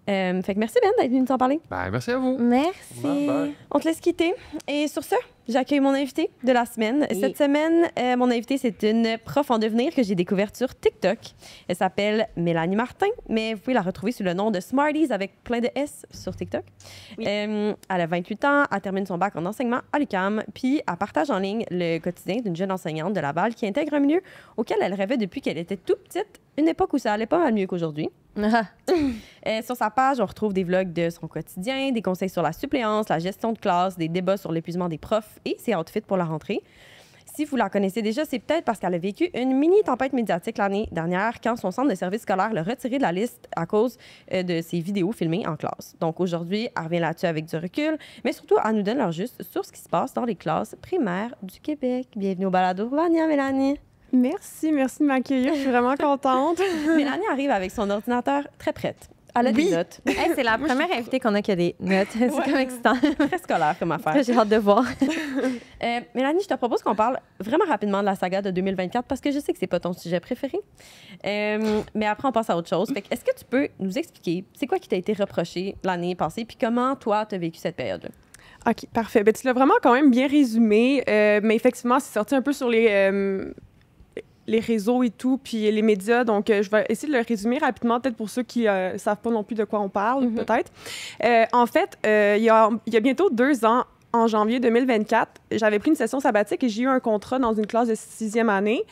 B: Fait que merci Ben d'être venu nous en parler.
C: Ben, merci à vous.
A: Merci.
C: Bye bye.
B: On te laisse quitter. Et sur ce, j'accueille mon invité de la semaine.
A: Oui.
B: Cette semaine, mon invité, c'est une prof en devenir que j'ai découverte sur TikTok. Elle s'appelle Mélanie Martin, mais vous pouvez la retrouver sous le nom de Smarties avec plein de S sur TikTok.
A: Oui.
B: Elle a 28 ans, elle termine son bac en enseignement à l'UQAM, puis elle partage en ligne le quotidien d'une jeune enseignante de Laval qui intègre un milieu auquel elle rêvait depuis qu'elle était toute petite, une époque où ça allait pas mal mieux qu'aujourd'hui. Sur sa page, on retrouve des vlogs de son quotidien, des conseils sur la suppléance, la gestion de classe, des débats sur l'épuisement des profs et ses outfits pour la rentrée. Si vous la connaissez déjà, c'est peut-être parce qu'elle a vécu une mini-tempête médiatique l'année dernière quand son centre de service scolaire l'a retiré de la liste à cause de ses vidéos filmées en classe. Donc aujourd'hui, elle revient là-dessus avec du recul, mais surtout, elle nous donne leur juste sur ce qui se passe dans les classes primaires du Québec. Bienvenue au Balado Vania, Mélanie.
D: Merci de m'accueillir. Je suis vraiment contente.
B: Mélanie arrive avec son ordinateur très prête. Elle a des notes.
A: Hey, c'est la première invitée qu'on a qui a des notes. C'est comme excitant.
B: Très scolaire comme affaire.
A: J'ai hâte de voir.
B: Mélanie, je te propose qu'on parle vraiment rapidement de la saga de 2024 parce que je sais que c'est pas ton sujet préféré. Mais après, on passe à autre chose. Fait que, est-ce que tu peux nous expliquer c'est quoi qui t'a été reproché l'année passée puis comment, toi, tu as vécu cette période-là?
D: OK, parfait. Ben, tu l'as vraiment quand même bien résumé, mais effectivement, c'est sorti un peu sur les réseaux et tout, puis les médias. Donc, je vais essayer de le résumer rapidement, peut-être pour ceux qui ne savent pas non plus de quoi on parle, peut-être. En fait, il y a bientôt 2 ans, en janvier 2024, j'avais pris une session sabbatique et j'ai eu un contrat dans une classe de 6e année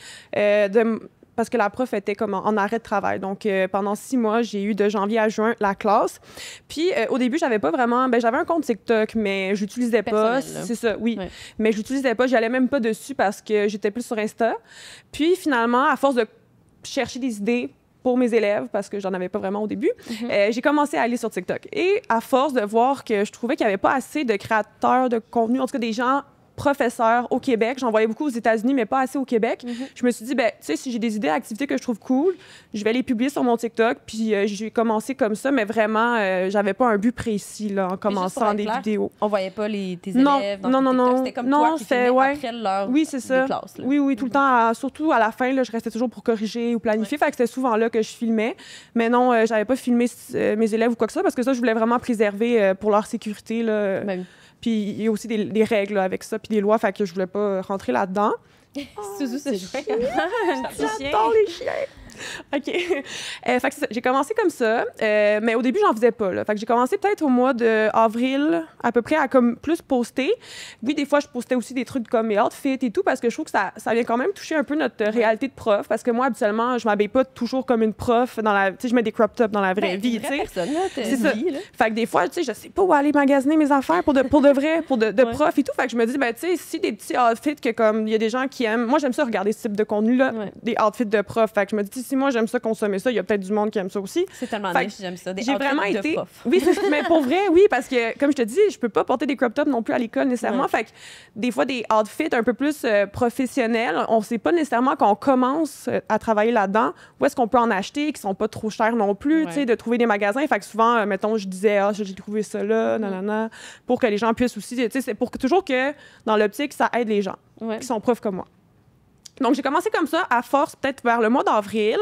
D: parce que la prof était comme en arrêt de travail. Donc, pendant 6 mois, j'ai eu de janvier à juin la classe. Puis, au début, j'avais pas vraiment... Ben, j'avais un compte TikTok, mais je l'utilisais pas. C'est ça, oui. Ouais. Mais je l'utilisais pas. J'allais même pas dessus parce que j'étais plus sur Insta. Puis, finalement, à force de chercher des idées pour mes élèves, parce que j'en avais pas vraiment au début, j'ai commencé à aller sur TikTok. Et à force de voir que je trouvais qu'il n'y avait pas assez de créateurs de contenu, en tout cas des gens professeurs au Québec. J'en voyais beaucoup aux États-Unis, mais pas assez au Québec. Je me suis dit, ben, tu sais, si j'ai des idées d'activités que je trouve cool, je vais les publier sur mon TikTok. Puis j'ai commencé comme ça, mais vraiment, j'avais pas un but précis là, en commençant des vidéos.
B: On voyait pas tes élèves dans TikTok. C'était comme toi qui filmais après l'heure
D: oui, c'est ça.
B: des classes. Là.
D: Oui, tout le temps. Surtout à la fin, là, je restais toujours pour corriger ou planifier. Fait que c'était souvent là que je filmais. Mais non, j'avais pas filmé mes élèves ou quoi que ça parce que ça, je voulais vraiment préserver pour leur sécurité. Là.
B: Ben,
D: puis il y a aussi des règles là, avec ça, puis des lois, fait que je voulais pas rentrer là-dedans.
B: Suzu, c'est chien.
D: J'adore les chiens! OK. Fait que j'ai commencé comme ça, mais au début, j'en faisais pas. Là. Fait que j'ai commencé peut-être au mois d'avril, à peu près, à comme plus poster. Oui, des fois, je postais aussi des trucs comme mes outfits et tout, parce que je trouve que ça vient quand même toucher un peu notre réalité de prof, parce que moi, habituellement, je m'habille pas toujours comme une prof dans la... Tu sais, je mets des crop tops dans la vraie vie, tu sais.
B: C'est ça.
D: Fait que des fois, tu sais, je sais pas où aller magasiner mes affaires pour de vrai, pour de prof et tout. Fait que je me dis, ben, tu sais, si des petits outfits que comme, il y a des gens qui aiment... Moi, j'aime ça regarder ce type de contenu-là, des outfits de prof. Fait que je me dis, si moi, j'aime ça consommer ça, il y a peut-être du monde qui aime ça aussi.
B: C'est tellement niche, j'aime ça.
D: J'ai vraiment été... Oui, mais pour vrai, oui, parce que, comme je te dis, je peux pas porter des crop tops non plus à l'école nécessairement. Fait que des fois, des outfits un peu plus professionnels, on sait pas nécessairement qu'on commence à travailler là-dedans. Où est-ce qu'on peut en acheter, qui sont pas trop chers non plus, tu sais, de trouver des magasins. Fait que souvent, mettons, je disais, j'ai trouvé ça là, nanana, pour que les gens puissent aussi, tu sais, c'est pour que toujours que, dans l'optique, ça aide les gens qui sont profs comme moi. Donc, j'ai commencé comme ça, à force, peut-être vers le mois d'avril.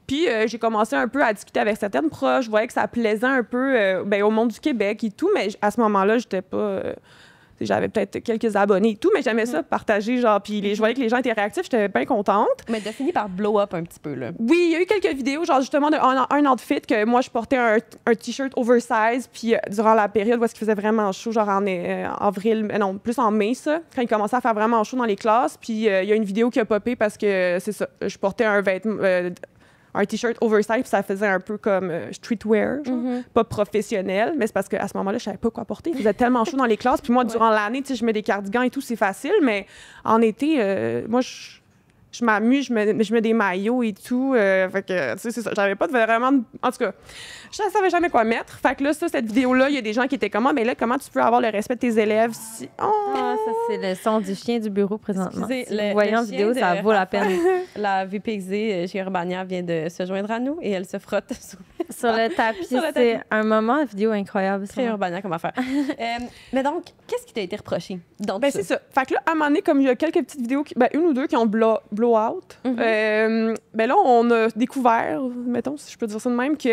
D: Puis, j'ai commencé un peu à discuter avec certaines proches. Je voyais que ça plaisait un peu au monde du Québec et tout. Mais à ce moment-là, j'étais pas... J'avais peut-être quelques abonnés et tout, mais j'aimais ça, partager, genre, puis je voyais que les gens étaient réactifs, j'étais bien contente.
B: Mais t'as fini par blow up un petit peu, là.
D: Oui, il y a eu quelques vidéos, genre, justement, un outfit que moi, je portais un T-shirt oversize, puis durant la période où est-ce qu'il faisait vraiment chaud, genre en avril, non, plus en mai, ça, quand il commençait à faire vraiment chaud dans les classes, puis il y a une vidéo qui a popé parce que, c'est ça, je portais un vêtement... un T-shirt oversize, puis ça faisait un peu comme streetwear, genre, pas professionnel, mais c'est parce qu'à ce moment-là, je savais pas quoi porter. Il faisait tellement chaud dans les classes, puis moi, durant l'année, tu sais, je mets des cardigans et tout, c'est facile, mais en été, moi, je m'amuse, je mets des maillots et tout. Fait que, tu sais, c'est ça. J'avais pas vraiment... En tout cas, je ne savais jamais quoi mettre. Fait que là, cette vidéo-là, il y a des gens qui étaient comme, mais là, comment tu peux avoir le respect de tes élèves si...
A: Ah, ça, c'est le son du chien du bureau présentement.
B: Excusez,
A: Si vous voyez en vidéo, ça vaut la peine.
B: La VPXD chez Urbania vient de se joindre à nous et elle se frotte
A: sur le tapis. C'est un moment de vidéo incroyable.
B: Très Urbania comme affaire. Mais donc, qu'est-ce qui t'a été reproché dans
D: c'est ça. Fait que là, à un moment donné, comme il y a quelques petites vidéos, une ou deux qui ont blow out, là, on a découvert, mettons, si je peux dire ça de même, que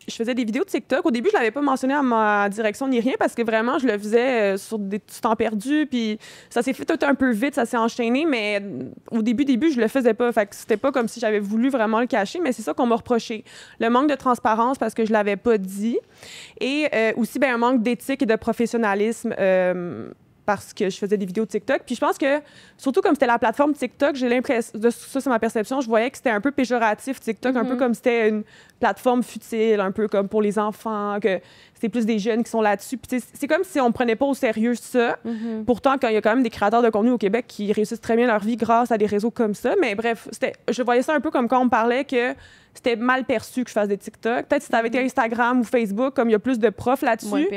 D: je faisais des vidéos de TikTok. Au début, je l'avais pas mentionné à ma direction ni rien parce que vraiment, je le faisais sur des temps perdus, puis ça s'est fait tout un peu vite, ça s'est enchaîné, mais au début, je le faisais pas. Fait que c'était pas comme si j'avais voulu vraiment le cacher, mais c'est ça qu'on m'a reproché. Le manque de transparence parce que je l'avais pas dit. Et aussi, un manque d'éthique et de professionnalisme parce que je faisais des vidéos de TikTok. Puis je pense que, surtout comme c'était la plateforme TikTok, j'ai l'impression, ça c'est ma perception, je voyais que c'était un peu péjoratif TikTok, un peu comme c'était une plateforme futile, un peu comme pour les enfants, que c'était plus des jeunes qui sont là-dessus. Puis c'est comme si on prenait pas au sérieux ça. Pourtant, quand il y a quand même des créateurs de contenu au Québec qui réussissent très bien leur vie grâce à des réseaux comme ça. Mais bref, je voyais ça un peu comme quand on me parlait que c'était mal perçu que je fasse des TikTok. Peut-être si ça avait été Instagram ou Facebook, comme il y a plus de profs là-dessus,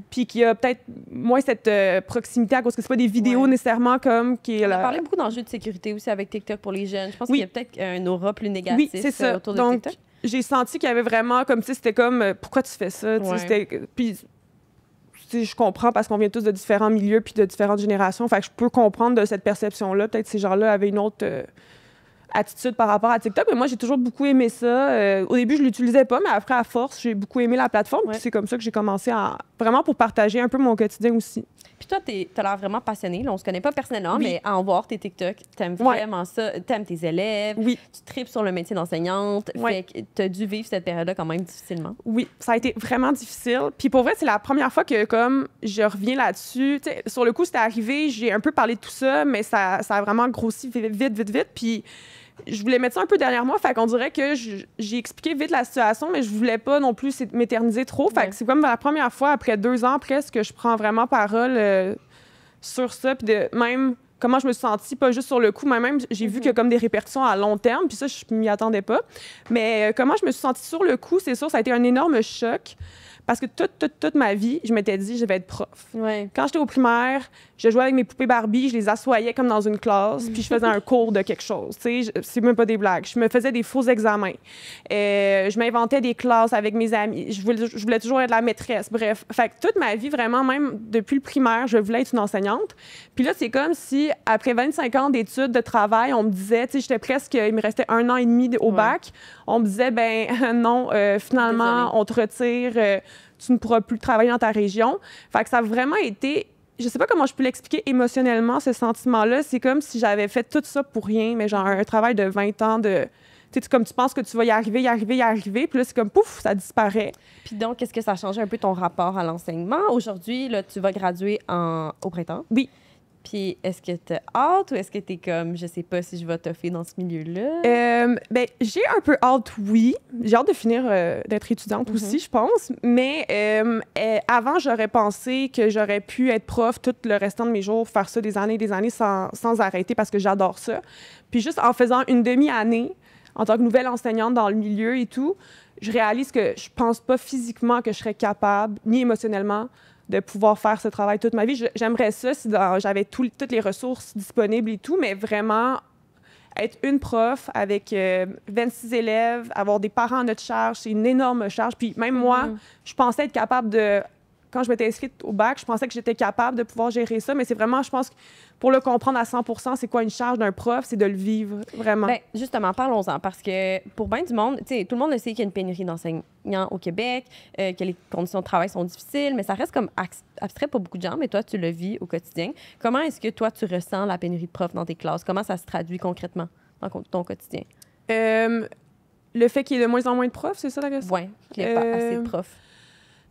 D: puis qu'il y a peut-être moins cette proximité à cause que c'est pas des vidéos nécessairement comme qui est
B: On a parlé beaucoup d'enjeux de sécurité aussi avec TikTok pour les jeunes. Je pense qu'il y a peut-être un aura plus négatif autour de TikTok.
D: J'ai senti qu'il y avait vraiment comme, tu sais, c'était comme pourquoi tu fais ça, tu sais, puis je comprends parce qu'on vient tous de différents milieux puis de différentes générations, fait que je peux comprendre de cette perception-là. Peut-être ces gens-là avaient une autre attitude par rapport à TikTok, mais moi, j'ai toujours beaucoup aimé ça. Au début, je l'utilisais pas, mais après, à force, j'ai beaucoup aimé la plateforme. Puis c'est comme ça que j'ai commencé vraiment pour partager un peu mon quotidien aussi.
B: Puis toi, t'as l'air vraiment passionnée. Là, on se connaît pas personnellement, mais à en voir tes TikTok, t'aimes vraiment ça. T'aimes tes élèves.
D: Oui.
B: Tu tripes sur le métier d'enseignante. Fait que t'as dû vivre cette période-là quand même difficilement.
D: Oui, ça a été vraiment difficile. Puis pour vrai, c'est la première fois que comme je reviens là-dessus. T'sais, sur le coup, c'était arrivé, j'ai un peu parlé de tout ça, mais ça a vraiment grossi vite. Puis je voulais mettre ça un peu derrière moi, fait qu'on dirait que j'ai expliqué vite la situation, mais je voulais pas non plus m'éterniser trop. Fait que c'est comme la première fois, après 2 ans presque, que je prends vraiment parole sur ça, puis de même comment je me suis sentie, pas juste sur le coup, mais même j'ai vu qu'il y a comme des répercussions à long terme, puis ça, je m'y attendais pas. Mais comment je me suis sentie sur le coup, c'est sûr, ça a été un énorme choc. Parce que toute ma vie, je m'étais dit, je vais être prof. Quand j'étais au primaire, je jouais avec mes poupées Barbie, je les assoyais comme dans une classe, puis je faisais un cours de quelque chose. C'est même pas des blagues. Je me faisais des faux examens. Je m'inventais des classes avec mes amis. Je voulais toujours être la maîtresse. Bref, fait que toute ma vie, vraiment, même depuis le primaire, je voulais être une enseignante. Puis là, c'est comme si, après 25 ans d'études, de travail, on me disait, tu sais, j'étais presque, il me restait 1 an et demi au bac, on me disait, ben non, finalement,
B: désolée,
D: on te retire, tu ne pourras plus travailler dans ta région. Fait que ça a vraiment été, je sais pas comment je peux l'expliquer émotionnellement, ce sentiment-là. C'est comme si j'avais fait tout ça pour rien, mais genre un travail de 20 ans de... Tu sais, comme tu penses que tu vas y arriver, puis là, c'est comme pouf, ça disparaît.
B: Puis donc, est-ce que ça a changé un peu ton rapport à l'enseignement? Aujourd'hui, là, tu vas graduer au printemps.
D: Oui.
B: Puis est-ce que t'as hâte ou est-ce que t'es comme, je sais pas si je vais toffer dans ce milieu-là?
D: Ben, j'ai un peu hâte, oui. J'ai hâte de finir d'être étudiante aussi, je pense. Mais avant, j'aurais pensé que j'aurais pu être prof tout le restant de mes jours, faire ça des années sans arrêter parce que j'adore ça. Puis juste en faisant une demi-année, en tant que nouvelle enseignante dans le milieu et tout, je réalise que je pense pas physiquement que je serais capable, ni émotionnellement, de pouvoir faire ce travail toute ma vie. J'aimerais ça si j'avais toutes les ressources disponibles et tout, mais vraiment être une prof avec 26 élèves, avoir des parents à notre charge, c'est une énorme charge. Puis même moi, je pensais être capable de quand je m'étais inscrite au bac, je pensais que j'étais capable de pouvoir gérer ça, mais c'est vraiment, je pense, que pour le comprendre à 100%, c'est quoi une charge d'un prof, c'est de le vivre, vraiment.
B: Ben, justement, parlons-en, parce que pour bien du monde, tu sais, tout le monde le sait qu'il y a une pénurie d'enseignants au Québec, que les conditions de travail sont difficiles, mais ça reste comme abstrait pour beaucoup de gens, mais toi, tu le vis au quotidien. Comment est-ce que toi, tu ressens la pénurie de profs dans tes classes? Comment ça se traduit concrètement dans ton quotidien?
D: Le fait qu'il y ait de moins en moins de profs, c'est ça la question?
B: Oui, qu'il n'y ait pas assez de profs.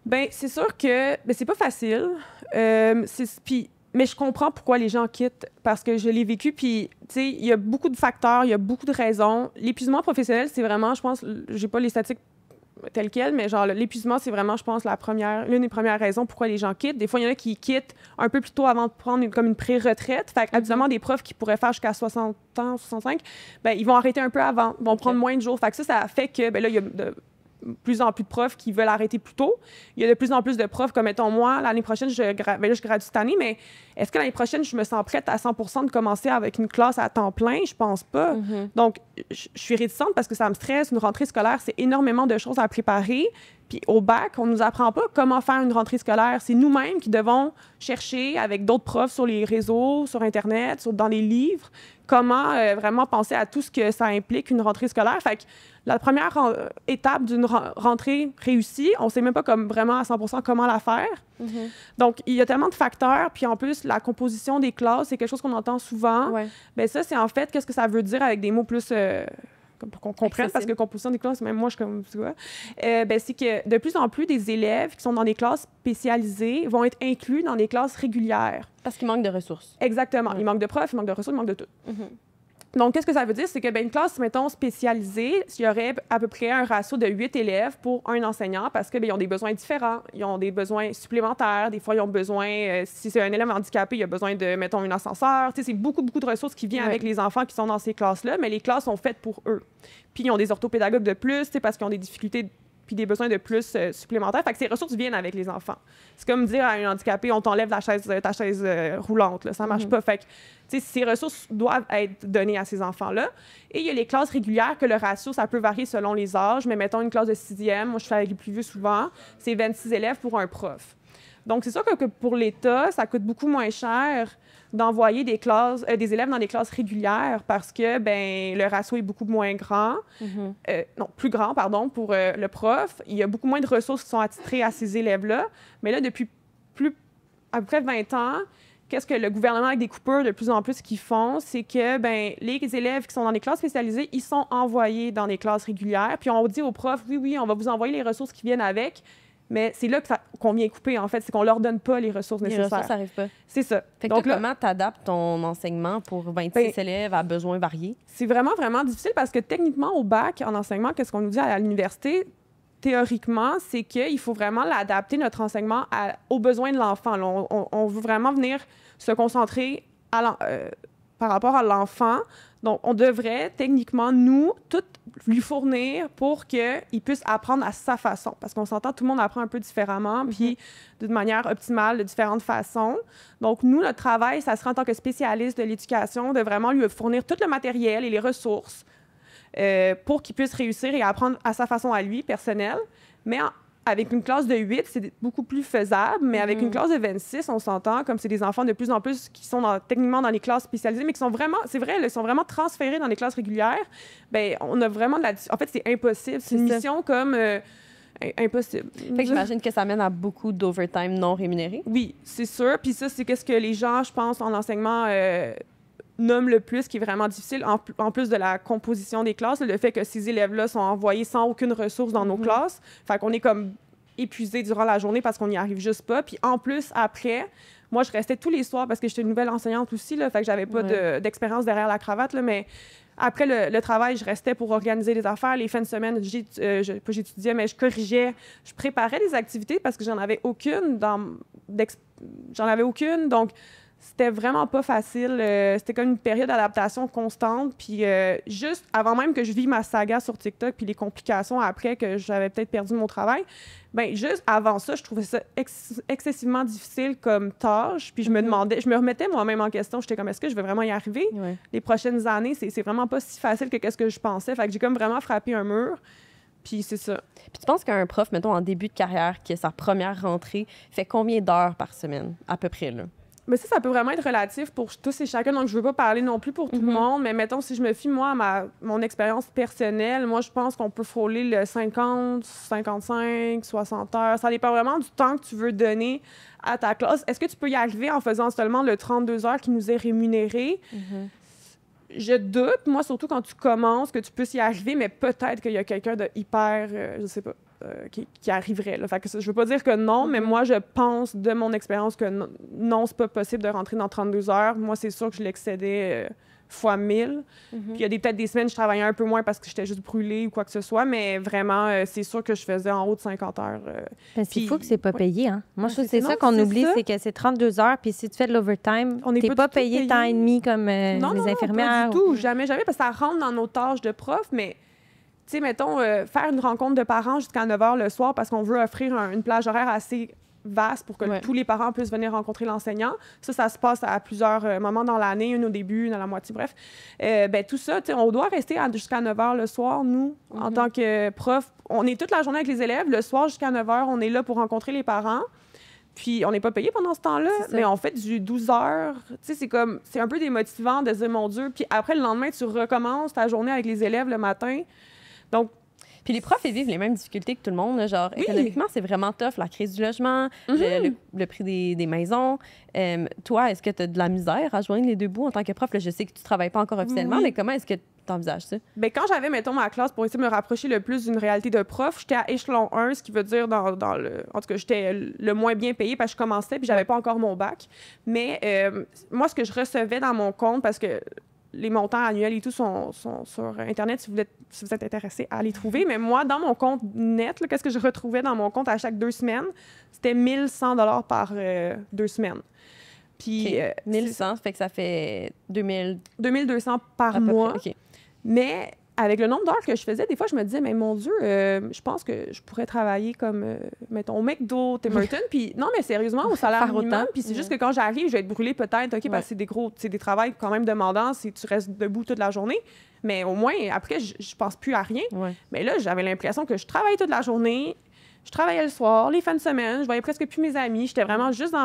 D: Ben, c'est sûr que c'est pas facile. Mais je comprends pourquoi les gens quittent, parce que je l'ai vécu. Puis, tu sais, il y a beaucoup de facteurs, il y a beaucoup de raisons. L'épuisement professionnel, c'est vraiment, je pense, j'ai pas les statistiques telles quelles, mais genre, l'épuisement, c'est vraiment, je pense, l'une des premières raisons pourquoi les gens quittent. Des fois, il y en a qui quittent un peu plus tôt avant de prendre comme une pré-retraite. Fait habituellement, des profs qui pourraient faire jusqu'à 60 ans, 65, ben, ils vont arrêter un peu avant, vont prendre moins de jours. Fait que ça fait que, ben là, il y a de plus en plus de profs qui veulent arrêter plus tôt. Il y a de plus en plus de profs, comme mettons moi, l'année prochaine, je gradue cette année, mais est-ce que l'année prochaine, je me sens prête à 100% de commencer avec une classe à temps plein? Je pense pas. Donc, je suis réticente parce que ça me stresse. Une rentrée scolaire, c'est énormément de choses à préparer. Puis au bac, on nous apprend pas comment faire une rentrée scolaire. C'est nous-mêmes qui devons chercher avec d'autres profs sur les réseaux, sur Internet, dans les livres, comment vraiment penser à tout ce que ça implique une rentrée scolaire. Fait que la première étape d'une rentrée réussie, on ne sait même pas vraiment à 100% comment la faire. Donc, il y a tellement de facteurs. Puis en plus, la composition des classes, c'est quelque chose qu'on entend souvent.
B: Ouais.
D: Bien, ça, c'est en fait qu'est-ce que ça veut dire avec des mots plus... pour qu'on comprenne, parce que composition des classes, même moi, je suis comme, tu vois, c'est que de plus en plus des élèves qui sont dans des classes spécialisées vont être inclus dans des classes régulières.
B: Parce qu'il manque de ressources.
D: Exactement. Il manque de profs, il manque de ressources, il manque de tout. Donc, qu'est-ce que ça veut dire? C'est que une classe, mettons, spécialisée, il y aurait à peu près un ratio de 8 élèves pour un enseignant parce qu'ils ont des besoins différents, ils ont des besoins supplémentaires. Des fois, ils ont besoin, si c'est un élève handicapé, il a besoin de, mettons, un ascenseur. C'est beaucoup, beaucoup de ressources qui viennent avec les enfants qui sont dans ces classes-là, mais les classes sont faites pour eux. Puis, ils ont des orthopédagogues de plus parce qu'ils ont des difficultés puis des besoins de plus supplémentaires. Fait que ces ressources viennent avec les enfants. C'est comme dire à un handicapé, on t'enlève ta chaise roulante. Là. Ça marche pas. Fait que, ces ressources doivent être données à ces enfants-là. Et il y a les classes régulières que le ratio, ça peut varier selon les âges. Mais mettons une classe de 6e, moi je fais avec les plus vieux souvent, c'est 26 élèves pour un prof. Donc, c'est sûr que pour l'État, ça coûte beaucoup moins cher d'envoyer des élèves dans des classes régulières parce que le ratio est beaucoup moins grand. Plus grand, pardon, pour le prof. Il y a beaucoup moins de ressources qui sont attitrées à ces élèves-là. Mais là, depuis à peu près 20 ans, qu'est-ce que le gouvernement, avec des coupures de plus en plus, qu'ils font, c'est que les élèves qui sont dans des classes spécialisées, ils sont envoyés dans des classes régulières. Puis on dit aux profs, oui, on va vous envoyer les ressources qui viennent avec. Mais c'est là qu'on vient couper, en fait. C'est qu'on leur donne pas les ressources nécessaires. Les ressources
B: n'arrivent pas.
D: C'est ça.
B: Fait que donc, comment tu adaptes ton enseignement pour 26 élèves à besoins variés?
D: C'est vraiment, vraiment difficile parce que techniquement, au bac, en enseignement, qu'est-ce qu'on nous dit à l'université? Théoriquement, c'est qu'il faut vraiment l'adapter, notre enseignement, aux besoins de l'enfant. On veut vraiment venir se concentrer par rapport à l'enfant. Donc, on devrait, techniquement, nous, tout lui fournir pour qu'il puisse apprendre à sa façon. Parce qu'on s'entend, tout le monde apprend un peu différemment, puis d'une manière optimale, de différentes façons. Donc, nous, notre travail, ça sera en tant que spécialiste de l'éducation, de vraiment lui fournir tout le matériel et les ressources pour qu'il puisse réussir et apprendre à sa façon à lui, personnelle. Mais avec une classe de 8, c'est beaucoup plus faisable, mais avec une classe de 26, on s'entend, comme c'est des enfants de plus en plus qui sont techniquement dans les classes spécialisées, mais qui sont vraiment, c'est vrai, ils sont vraiment transférés dans les classes régulières, on a vraiment en fait, c'est impossible. C'est une mission comme impossible.
B: Fait que j'imagine que ça mène à beaucoup d'overtime non rémunéré.
D: Oui, c'est sûr. Puis ça, c'est qu'est-ce que les gens, je pense, en enseignement nomment le plus, qui est vraiment difficile, en plus de la composition des classes, le fait que ces élèves-là sont envoyés sans aucune ressource dans nos classes. Fait qu'on est comme épuisé durant la journée parce qu'on n'y arrive juste pas. Puis en plus, après, moi, je restais tous les soirs parce que j'étais une nouvelle enseignante aussi, là, fait que j'avais pas d'expérience derrière la cravate, là, mais après le travail, je restais pour organiser les affaires. Les fins de semaine, j'étudiais, mais je corrigeais. Je préparais des activités parce que j'en avais aucune. Donc, c'était vraiment pas facile. C'était comme une période d'adaptation constante. Puis juste avant même que je vive ma saga sur TikTok puis les complications après que j'avais peut-être perdu mon travail, juste avant ça, je trouvais ça excessivement difficile comme tâche. Puis je me demandais, je me remettais moi-même en question. J'étais comme, est-ce que je vais vraiment y arriver? Les prochaines années, c'est vraiment pas si facile que qu'est-ce que je pensais. Fait que j'ai comme vraiment frappé un mur. Puis c'est ça.
B: Puis tu penses qu'un prof, mettons, en début de carrière, qui a sa première rentrée, fait combien d'heures par semaine, à peu près, là?
D: Mais ça peut vraiment être relatif pour tous et chacun. Donc, je veux pas parler non plus pour tout le monde. Mais mettons, si je me fie, moi, à mon expérience personnelle, moi, je pense qu'on peut frôler le 50, 55, 60 heures. Ça dépend vraiment du temps que tu veux donner à ta classe. Est-ce que tu peux y arriver en faisant seulement le 32 heures qui nous est rémunéré? Je doute, moi, surtout quand tu commences, que tu puisses y arriver, mais peut-être qu'il y a quelqu'un de hyper, je sais pas, qui arriverait. Là. Fait que je veux pas dire que non, mais moi, je pense, de mon expérience, que non, c'est pas possible de rentrer dans 32 heures. Moi, c'est sûr que je l'excédais fois 1000. Puis il y a peut-être des semaines, je travaillais un peu moins parce que j'étais juste brûlée ou quoi que ce soit, mais vraiment, c'est sûr que je faisais en haut de 50 heures.
A: C'est fou que c'est pas payé. Hein? Moi, je trouve que c'est
D: non,
A: ça qu'on
D: c'est
A: oublie,
D: ça.
A: c'est que c'est 32 heures, puis si tu fais de l'overtime,
D: On n'est
A: t'es
D: pas
A: pas
D: du tout
A: payé temps et demi comme
D: non,
A: les infirmières.
D: pas du tout. Jamais, parce que ça rentre dans nos tâches de prof, mais tu sais, mettons, faire une rencontre de parents jusqu'à 9 h le soir parce qu'on veut offrir une plage horaire assez vaste pour que tous les parents puissent venir rencontrer l'enseignant. Ça se passe à plusieurs moments dans l'année, une au début, une à la moitié, bref. Ben, tout ça, on doit rester jusqu'à 9 h le soir, nous, en tant que prof. On est toute la journée avec les élèves. Le soir, jusqu'à 9 h, on est là pour rencontrer les parents. Puis, on n'est pas payé pendant ce temps-là, mais on fait du 12 heures. Tu sais, c'est un peu démotivant de se dire, mon Dieu. Puis après, le lendemain, tu recommences ta journée avec les élèves le matin. Donc,
B: puis les profs, ils vivent les mêmes difficultés que tout le monde. Là, genre, économiquement, c'est vraiment tough. La crise du logement, le prix des maisons. Toi, est-ce que tu as de la misère à joindre les deux bouts en tant que prof? Là, je sais que tu ne travailles pas encore officiellement, mais comment est-ce que tu envisages ça?
D: Bien, quand j'avais, mettons, ma classe pour essayer de me rapprocher le plus d'une réalité de prof, j'étais à échelon 1, ce qui veut dire dans le... En tout cas, j'étais le moins bien payée parce que je commençais puis j'avais pas encore mon bac. Mais moi, ce que je recevais dans mon compte, parce que les montants annuels et tout sont sur Internet si vous êtes intéressé à les trouver. Mais moi, dans mon compte net, qu'est-ce que je retrouvais dans mon compte à chaque 2 semaines? C'était 1 100 $ par 2 semaines. Puis,
B: 1100, fait que ça fait
D: 2200 par mois. Mais avec le nombre d'heures que je faisais, des fois, je me disais, mais mon Dieu, je pense que je pourrais travailler comme, mettons, au McDo, Tim Hortons. Puis non, mais sérieusement, au salaire minimum. Puis c'est juste que quand j'arrive, je vais être brûlée peut-être, OK, parce que c'est des travails quand même demandants, si tu restes debout toute la journée. Mais au moins, après, je pense plus à rien. Mais là, j'avais l'impression que je travaillais toute la journée, je travaillais le soir, les fins de semaine, je voyais presque plus mes amis. J'étais vraiment juste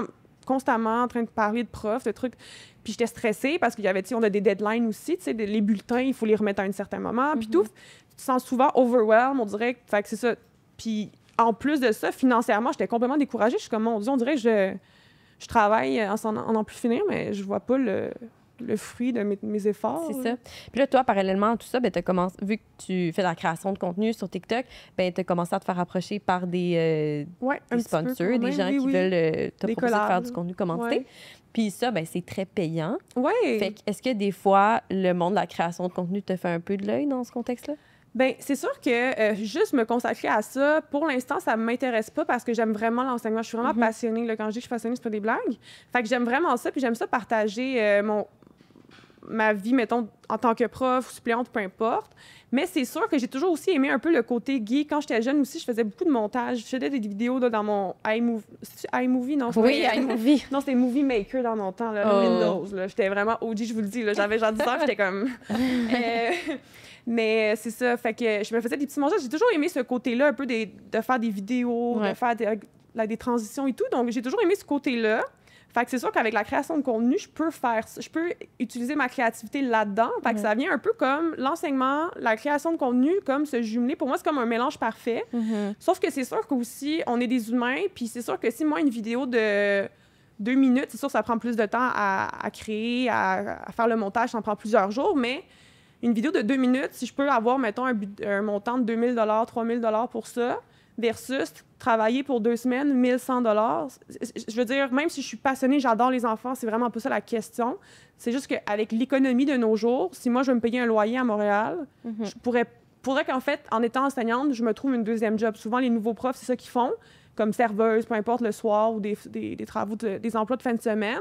D: constamment en train de parler de profs, de trucs. Puis j'étais stressée parce qu'il y avait, tu sais, on a des deadlines aussi, tu sais, les bulletins, il faut les remettre à un certain moment. Puis tout, tu te sens souvent overwhelmed, on dirait. Fait que c'est ça. Puis en plus de ça, financièrement, j'étais complètement découragée. Je suis comme, mon Dieu, on dirait que je travaille en n'en plus finir, mais je vois pas le fruit de mes efforts.
B: C'est ça. Puis là, toi, parallèlement à tout ça, ben, vu que tu fais de la création de contenu sur TikTok, ben, tu as commencé à te faire approcher par des sponsors, des gens qui veulent te proposer de faire du contenu commandité. Puis ça, ben, c'est très payant. Fait que, est-ce que des fois, le monde de la création de contenu te fait un peu de l'œil dans ce contexte-là?
D: Bien, c'est sûr que juste me consacrer à ça, pour l'instant, ça ne m'intéresse pas parce que j'aime vraiment l'enseignement. Je suis vraiment passionnée. Là, quand je dis que je suis passionnée, c'est pas des blagues. Fait que j'aime vraiment ça, puis j'aime ça partager ma vie, mettons, en tant que prof, suppléante, peu importe. Mais c'est sûr que j'ai toujours aussi aimé un peu le côté geek. Quand j'étais jeune aussi, je faisais beaucoup de montage. Je faisais des vidéos là, dans mon iMovie. C'est iMovie, non?
A: Oui, iMovie.
D: Non, c'était Movie Maker dans mon temps, là, Windows. Là. J'étais vraiment OG, je vous le dis. Là. J'avais genre 10 ans, j'étais comme... Mais c'est ça, fait que je me faisais des petits montages. J'ai toujours aimé ce côté-là, un peu de faire des vidéos, de faire des transitions et tout. Donc, j'ai toujours aimé ce côté-là. Fait que c'est sûr qu'avec la création de contenu, je peux utiliser ma créativité là-dedans. Fait que ça vient un peu comme l'enseignement, la création de contenu, comme se jumeler. Pour moi, c'est comme un mélange parfait. Sauf que c'est sûr qu'aussi, on est des humains. Puis c'est sûr que si moi, une vidéo de 2 minutes, c'est sûr que ça prend plus de temps à créer, à faire le montage, ça en prend plusieurs jours. Mais une vidéo de 2 minutes, si je peux avoir, mettons, un montant de 2 000 $, 3 000 $ pour ça, versus travailler pour 2 semaines, 1 100 $. Je veux dire, même si je suis passionnée, j'adore les enfants, c'est vraiment pas ça la question. C'est juste qu'avec l'économie de nos jours, si moi, je veux me payer un loyer à Montréal, je faudrait qu'en fait, en étant enseignante, je me trouve une deuxième job. Souvent, les nouveaux profs, c'est ça qu'ils font, comme serveuse, peu importe, le soir, ou des travaux, des emplois de fin de semaine.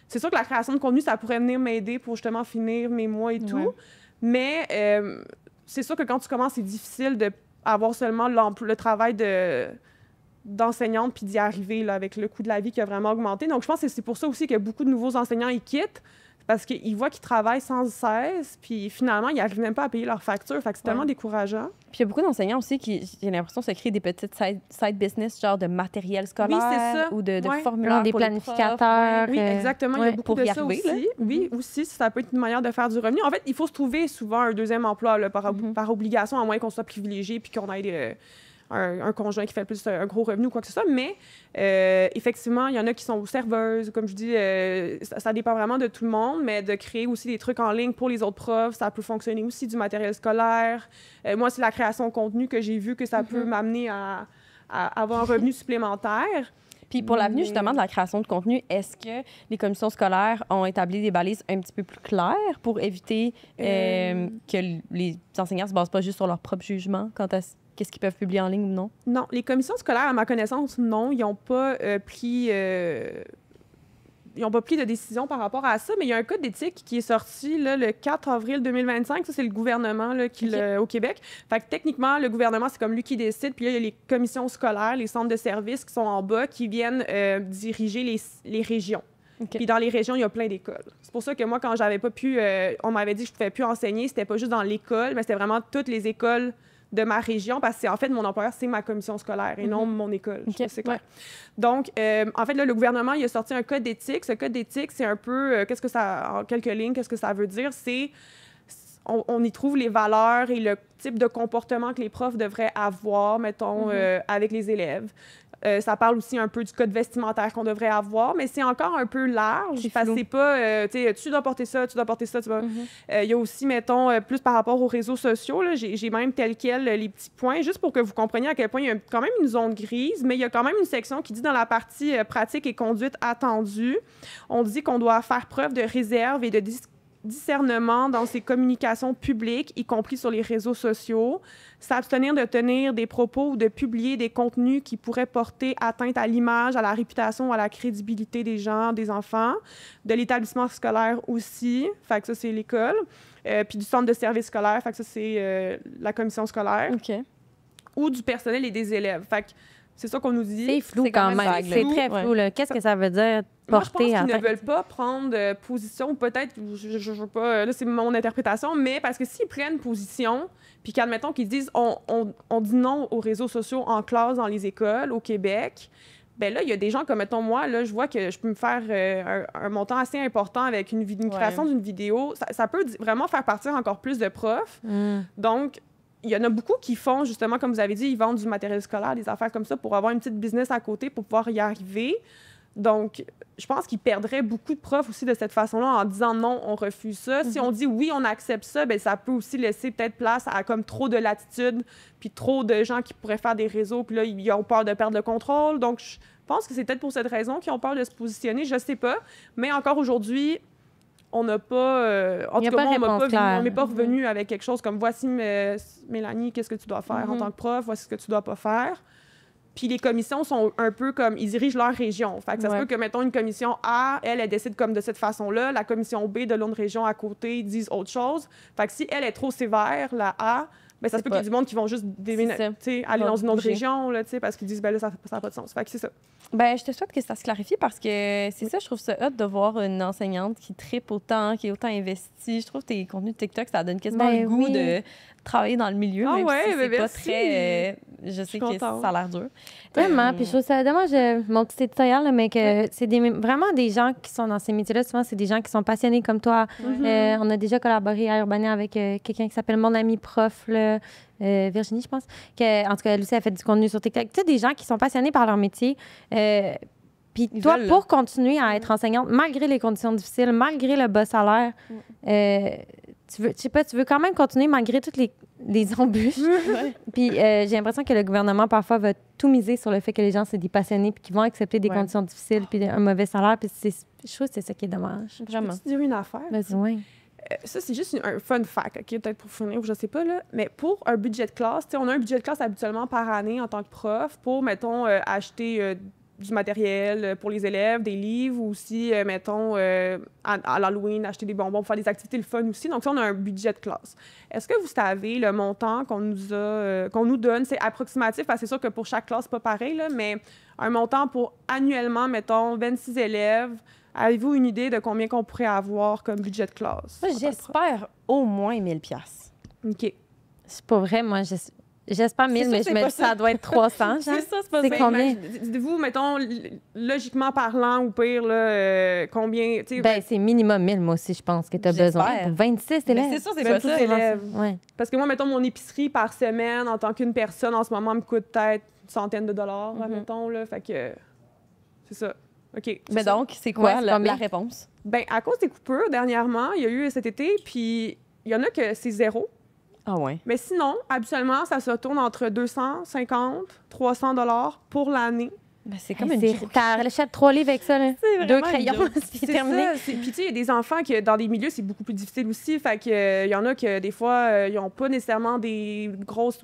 D: C'est sûr que la création de contenu, ça pourrait venir m'aider pour justement finir mes mois et tout. Mais c'est sûr que quand tu commences, c'est difficile d'avoir seulement le travail d'enseignante puis d'y arriver là, avec le coût de la vie qui a vraiment augmenté. Donc, je pense que c'est pour ça aussi que beaucoup de nouveaux enseignants, ils quittent parce qu'ils voient qu'ils travaillent sans cesse, puis finalement, ils n'arrivent même pas à payer leurs factures. Fait que c'est tellement décourageant.
B: Puis il y a beaucoup d'enseignants aussi qui, j'ai l'impression, se créent des petites side business, genre de matériel scolaire
D: ça.
B: ou de formulaires
A: des
B: pour les
A: planificateurs.
D: Oui, exactement. Il y a beaucoup
B: pour
D: de
B: y
D: ça
B: arriver,
D: aussi. Oui, aussi, ça peut être une manière de faire du revenu. En fait, il faut se trouver souvent un deuxième emploi là, par obligation, à moins qu'on soit privilégié puis qu'on ait un conjoint qui fait plus un gros revenu ou quoi que ce soit. Mais effectivement, il y en a qui sont serveuses. Comme je dis, ça dépend vraiment de tout le monde, mais de créer aussi des trucs en ligne pour les autres profs, ça peut fonctionner aussi, du matériel scolaire. Moi, c'est la création de contenu que j'ai vu que ça peut m'amener à avoir un revenu supplémentaire.
B: Puis pour l'avenir, justement, de la création de contenu, est-ce que les commissions scolaires ont établi des balises un petit peu plus claires pour éviter que les enseignants ne se basent pas juste sur leur propre jugement quant à qu'est-ce qu'ils peuvent publier en ligne ou non?
D: Non, les commissions scolaires, à ma connaissance, non. Ils n'ont pas pris... ils n'ont pas pris de décision par rapport à ça, mais il y a un code d'éthique qui est sorti là, le 4 avril 2025. Ça, c'est le gouvernement là, au Québec. Fait que techniquement, le gouvernement, c'est comme lui qui décide. Puis là, il y a les commissions scolaires, les centres de services qui sont en bas, qui viennent diriger les régions.
B: Okay.
D: Puis dans les régions, il y a plein d'écoles. C'est pour ça que moi, quand j'avais pas pu... on m'avait dit que je ne pouvais plus enseigner, c'était pas juste dans l'école, mais c'était vraiment toutes les écoles de ma région, parce que en fait, mon employeur, c'est ma commission scolaire et non mon école.
B: Okay.
D: C'est clair. Donc, en fait, là, le gouvernement, il a sorti un code d'éthique. Ce code d'éthique, c'est un peu, qu'est-ce que ça, en quelques lignes, qu'est-ce que ça veut dire? C'est, on y trouve les valeurs et le type de comportement que les profs devraient avoir, mettons, avec les élèves. Ça parle aussi un peu du code vestimentaire qu'on devrait avoir, mais c'est encore un peu large, parce que c'est pas, tu dois porter ça, tu dois porter ça, tu vois. Il y a aussi, mettons, plus par rapport aux réseaux sociaux, là, j'ai même tel quel les petits points, juste pour que vous compreniez à quel point il y a quand même une zone grise, mais il y a quand même une section qui dit dans la partie pratique et conduite attendue, on dit qu'on doit faire preuve de réserve et de discernement dans ses communications publiques, y compris sur les réseaux sociaux, s'abstenir de tenir des propos ou de publier des contenus qui pourraient porter atteinte à l'image, à la réputation, à la crédibilité des gens, des enfants, de l'établissement scolaire aussi, fait que ça, c'est l'école, puis du centre de service scolaire, fait que ça, c'est la commission scolaire, ou du personnel et des élèves. Fait que c'est ça qu'on nous dit.
A: C'est flou quand même. C'est très flou. Qu'est-ce que ça veut dire porter?
D: Moi, je pense qu'ils ne veulent pas prendre position. Peut-être, je veux pas... Là, c'est mon interprétation, mais parce que s'ils prennent position, puis qu'admettons qu'ils disent on dit non aux réseaux sociaux en classe dans les écoles au Québec, bien là, il y a des gens comme, mettons, moi, là, je vois que je peux me faire un montant assez important avec une création d'une vidéo. Ça peut vraiment faire partir encore plus de profs. Donc, il y en a beaucoup qui font, justement, comme vous avez dit, ils vendent du matériel scolaire, des affaires comme ça, pour avoir une petite business à côté, pour pouvoir y arriver. Donc, je pense qu'ils perdraient beaucoup de profs aussi de cette façon-là en disant non, on refuse ça. Si on dit oui, on accepte ça, bien, ça peut aussi laisser peut-être place à comme trop de latitude, puis trop de gens qui pourraient faire des réseaux, puis là, ils ont peur de perdre le contrôle. Donc, je pense que c'est peut-être pour cette raison qu'ils ont peur de se positionner, je sais pas. Mais encore aujourd'hui, on n'a pas... en tout cas, on n'est pas revenu avec quelque chose comme « Voici, Mélanie, qu'est-ce que tu dois faire en tant que prof, voici ce que tu dois pas faire ». Puis les commissions sont un peu comme... Ils dirigent leur région. Fait que ça se peut que, mettons, une commission A, elle décide comme de cette façon-là. La commission B de l'autre région à côté disent autre chose. Fait que si elle est trop sévère, la A... Bien, ça se peut qu'il y ait du monde qui vont juste aller dans une autre région, là, parce qu'ils disent, ben là, ça n'a pas de sens. Fait que c'est ça.
B: Ben, je te souhaite que ça se clarifie parce que c'est ça, je trouve ça hot de voir une enseignante qui trippe autant, qui est autant investie. Je trouve que tes contenus de TikTok, ça donne quasiment le goût de travailler dans le milieu, même si c'est pas très... je sais que ça a l'air dur.
A: Vraiment, puis je trouve ça dommage, mon petit éditorial, mais que c'est vraiment des gens qui sont dans ces métiers-là. Souvent, c'est des gens qui sont passionnés comme toi. On a déjà collaboré à Urbania avec quelqu'un qui s'appelle Mon Ami Prof, là, Virginie, je pense. En tout cas, elle aussi a fait du contenu sur TikTok. Tu sais, des gens qui sont passionnés par leur métier. Puis toi, pour continuer à être enseignante, malgré les conditions difficiles, malgré le bas salaire, tu veux quand même continuer malgré toutes les embûches. Puis j'ai l'impression que le gouvernement, parfois, va tout miser sur le fait que les gens, c'est des passionnés puis qu'ils vont accepter des conditions difficiles puis un mauvais salaire. Puis je trouve que c'est ça qui est dommage.
D: Vraiment. Je peux te dire une affaire?
A: Vas-y, oui.
D: Ça, c'est juste un fun fact, OK, peut-être pour finir, ou je sais pas, là. Mais pour un budget de classe, on a un budget de classe habituellement par année en tant que prof pour, mettons, acheter du matériel pour les élèves, des livres, ou aussi, mettons, à l'Halloween, acheter des bonbons pour faire des activités le fun aussi. Donc, ça, on a un budget de classe. Est-ce que vous savez le montant qu'on nous donne? C'est approximatif, parce que c'est sûr que pour chaque classe, c'est pas pareil, là, mais un montant pour annuellement, mettons, 26 élèves. Avez-vous une idée de combien qu'on pourrait avoir comme budget de classe?
B: Moi, j'espère au moins 1000 $.
D: OK.
A: C'est pas vrai, moi, j'espère 1000, mais je me dis ça doit être 300, genre.
B: C'est ça, c'est pas
A: C'est
B: ça.
A: combien?
D: Dites-vous, mettons, logiquement parlant, ou pire, là, combien... tu sais,
A: Ben, c'est minimum 1000, moi aussi, je pense que tu as besoin.
B: J'espère.
A: Pour 26
B: Mais
A: élèves.
B: c'est sûr, c'est
D: même
B: pas
D: tous
B: ça.
D: élèves.
A: Ouais.
D: Parce que moi, mettons, mon épicerie par semaine, en tant qu'une personne, en ce moment, me coûte peut-être une centaine de dollars, mettons, là. Fait que c'est ça. OK.
B: Mais
D: ça.
B: donc, c'est quoi
A: Ouais, c'est
B: la
A: combien?
B: réponse?
D: Ben, à cause des coupures, dernièrement, il y a eu cet été, puis il y en a que c'est 0.
B: Ah ouais.
D: Mais sinon, habituellement, ça se tourne entre 250, 300 dollars pour l'année.
B: Ben, c'est comme
A: Hey,
B: une
A: T'achètes 3 livres avec ça, là.
B: C'est
A: 2
B: vraiment une
A: crayons,
B: joke.
A: c'est terminé.
D: Ça. Puis, tu sais, il y a des enfants que dans des milieux, c'est beaucoup plus difficile aussi. Fait que, il y en a que, des fois, ils n'ont pas nécessairement des grosses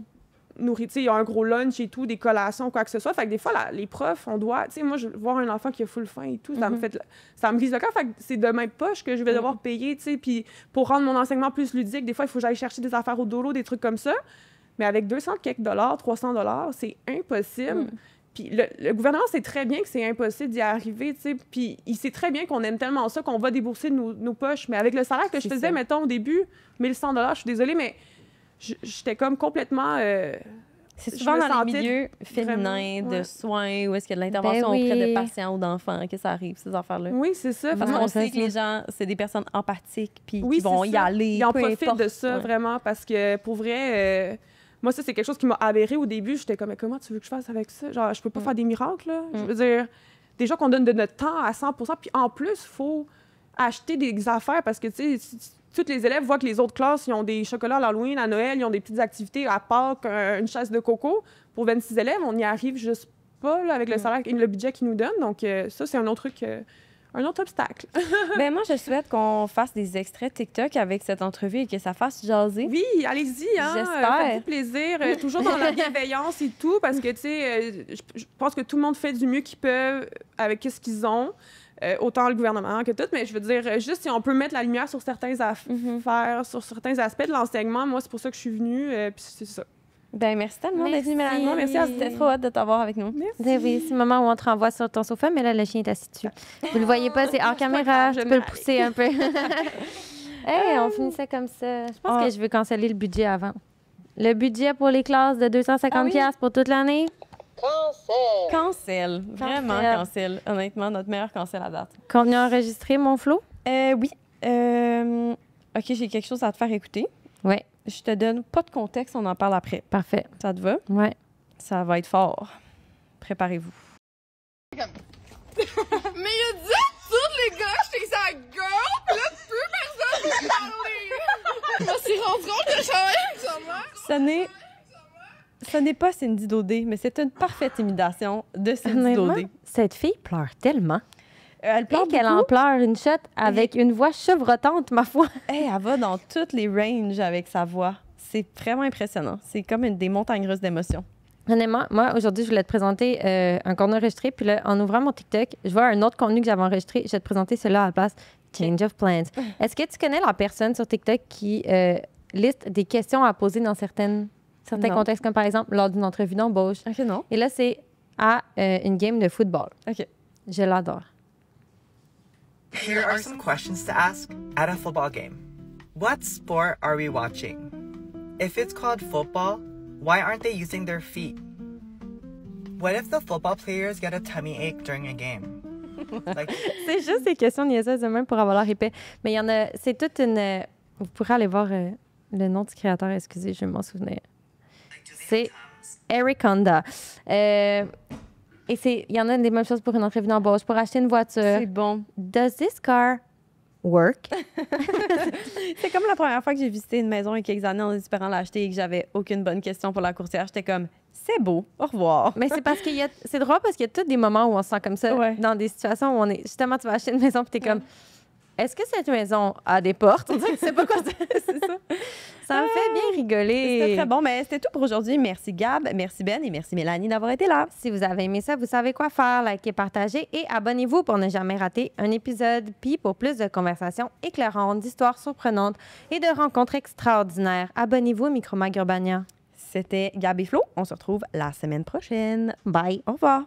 D: nourritures. Ils ont un gros lunch et tout, des collations, quoi que ce soit. Fait que des fois, les profs, on doit... Tu sais, moi, voir un enfant qui a full faim et tout, ça me brise le cœur. Fait que c'est de même poche que je vais devoir payer, tu sais. Puis pour rendre mon enseignement plus ludique, des fois, il faut que j'aille chercher des affaires au dodo, des trucs comme ça. Mais avec 200 quelques dollars, 300 dollars, c'est impossible. Puis le gouvernement sait très bien que c'est impossible d'y arriver, tu sais. Puis il sait très bien qu'on aime tellement ça qu'on va débourser nos poches. Mais avec le salaire que je faisais, mettons, au début, 1100 dollars, je suis désolée, mais j'étais comme complètement...
B: C'est
D: je
B: souvent
D: me
B: dans les
D: sentais
B: milieux féminins
D: vraiment,
B: de
D: ouais.
B: soins où est-ce qu'il y a de l'intervention
A: Ben oui.
B: auprès de patients ou d'enfants que ça arrive, ces affaires-là.
D: Oui, c'est ça.
B: Parce
A: Ouais,
B: qu'on
A: ça,
B: sait que les gens, c'est des personnes empathiques puis
D: Oui,
B: qui vont
D: c'est
B: y
D: ça.
B: aller.
D: Ils en
B: peu
D: profitent
B: importe.
D: de ça,
B: Ouais.
D: vraiment, parce que pour vrai, moi, ça, c'est quelque chose qui m'a aberrée au début. J'étais comme, mais comment tu veux que je fasse avec ça? Genre, je peux pas faire des miracles, là. Je veux dire, déjà qu'on donne de notre temps à 100 puis en plus, il faut acheter des affaires parce que, tu sais, tous les élèves voient que les autres classes, ils ont des chocolats à l'Halloween, à Noël, ils ont des petites activités à Pâques, une chasse de coco. Pour 26 élèves, on n'y arrive juste pas là, avec le salaire et le budget qu'ils nous donnent. Donc, ça, c'est un autre truc, un autre obstacle.
B: Ben moi, je souhaite qu'on fasse des extraits TikTok avec cette entrevue et que ça fasse jaser.
D: Oui, allez-y, hein.
B: J'espère.
D: Faites-vous plaisir. Toujours dans la bienveillance et tout, parce que, tu sais, je pense que tout le monde fait du mieux qu'ils peuvent avec ce qu'ils ont. Autant le gouvernement que tout, mais je veux dire, juste si on peut mettre la lumière sur certains affaires, sur certains aspects de l'enseignement, moi, c'est pour ça que je suis venue, puis c'est ça.
B: Ben merci tellement d'être venue,
A: Merci.
B: Mélanie.
D: Merci à vous.
B: C'était trop hâte de t'avoir avec nous.
D: Merci.
A: Ben oui, c'est le moment où on te renvoie sur ton sofa, mais là, le chien est assis dessus. Vous le voyez pas, c'est hors caméra.
D: grave, je
A: Tu peux
D: vais
A: le pousser un peu. Hey, on finissait comme ça. Je pense que je veux canceller le budget avant. Le budget pour les classes de 250 pièces pour toute l'année.
B: Cancel. Vraiment
A: Cancel.
B: cancel. Honnêtement, notre meilleur cancel à date.
A: Contenu enregistré, mon Flo?
B: Oui. OK, j'ai quelque chose à te faire écouter.
A: Ouais,
B: Je te donne pas de contexte, on en parle après.
A: parfait.
B: Ça te va?
A: Ouais.
B: Ça va être fort. Préparez-vous.
E: Mais il a dit à tous les gars, j'étais sa girl, pis là, plus personne peut parler. Je me suis rendu compte que je travaillais avec sa mère.
B: Ce n'est pas Cindy Daudé, mais c'est une parfaite imitation de Cindy
A: Honnêtement,
B: Daudé.
A: cette fille pleure tellement.
B: Elle pleure
A: Et qu'elle en
B: beaucoup.
A: pleure une shot avec une voix chevrotante, ma foi.
B: Hey, elle va dans toutes les ranges avec sa voix. C'est vraiment impressionnant. C'est comme des montagnes russes d'émotions.
A: Honnêtement, moi, aujourd'hui, je voulais te présenter un contenu enregistré. Puis là, en ouvrant mon TikTok, je vois un autre contenu que j'avais enregistré. Je vais te présenter celui-là à la place. Change of plans. Est-ce que tu connais la personne sur TikTok qui liste des questions à poser dans certains
B: Non.
A: contextes, comme par exemple lors d'une entrevue d'embauche?
B: OK, non?
A: Et là, c'est à une game de football.
B: OK.
A: Je l'adore.
F: Here are some questions to ask at a football game. What sport are we watching? If it's called football, why aren't they using their feet? What if the football players get a tummy ache during a game? Like,
A: C'est juste des questions niaiseuses de même pour avoir l'air épais. Mais il y en a... C'est toute une... vous pourrez aller voir le nom du créateur, excusez, je vais m'en souvenir. C'est Eric Honda. Et il y en a des mêmes choses pour une entrevue d'embauche, pour acheter une voiture.
B: C'est bon.
A: Does this car work?
B: C'est comme la première fois que j'ai visité une maison il y a quelques années en espérant l'acheter et que j'avais aucune bonne question pour la courtière. J'étais comme, c'est beau, au revoir.
A: Mais c'est parce qu'il y a... C'est drôle parce qu'il y a tous des moments où on se sent comme ça,
B: Ouais.
A: dans des situations où on est... Justement, tu vas acheter une maison puis t'es comme... est-ce que cette maison a des portes? On dirait que c'est pas quoi c'est ça. Ça me fait bien rigoler.
B: C'était très bon. Mais c'était tout pour aujourd'hui. Merci Gab, merci Ben et merci Mélanie d'avoir été là.
A: Si vous avez aimé ça, vous savez quoi faire. Likez, partagez et abonnez-vous pour ne jamais rater un épisode. Puis pour plus de conversations éclairantes, d'histoires surprenantes et de rencontres extraordinaires, abonnez-vous au Micromag Urbania.
B: C'était Gab et Flo. On se retrouve la semaine prochaine.
A: Bye.
B: Au revoir.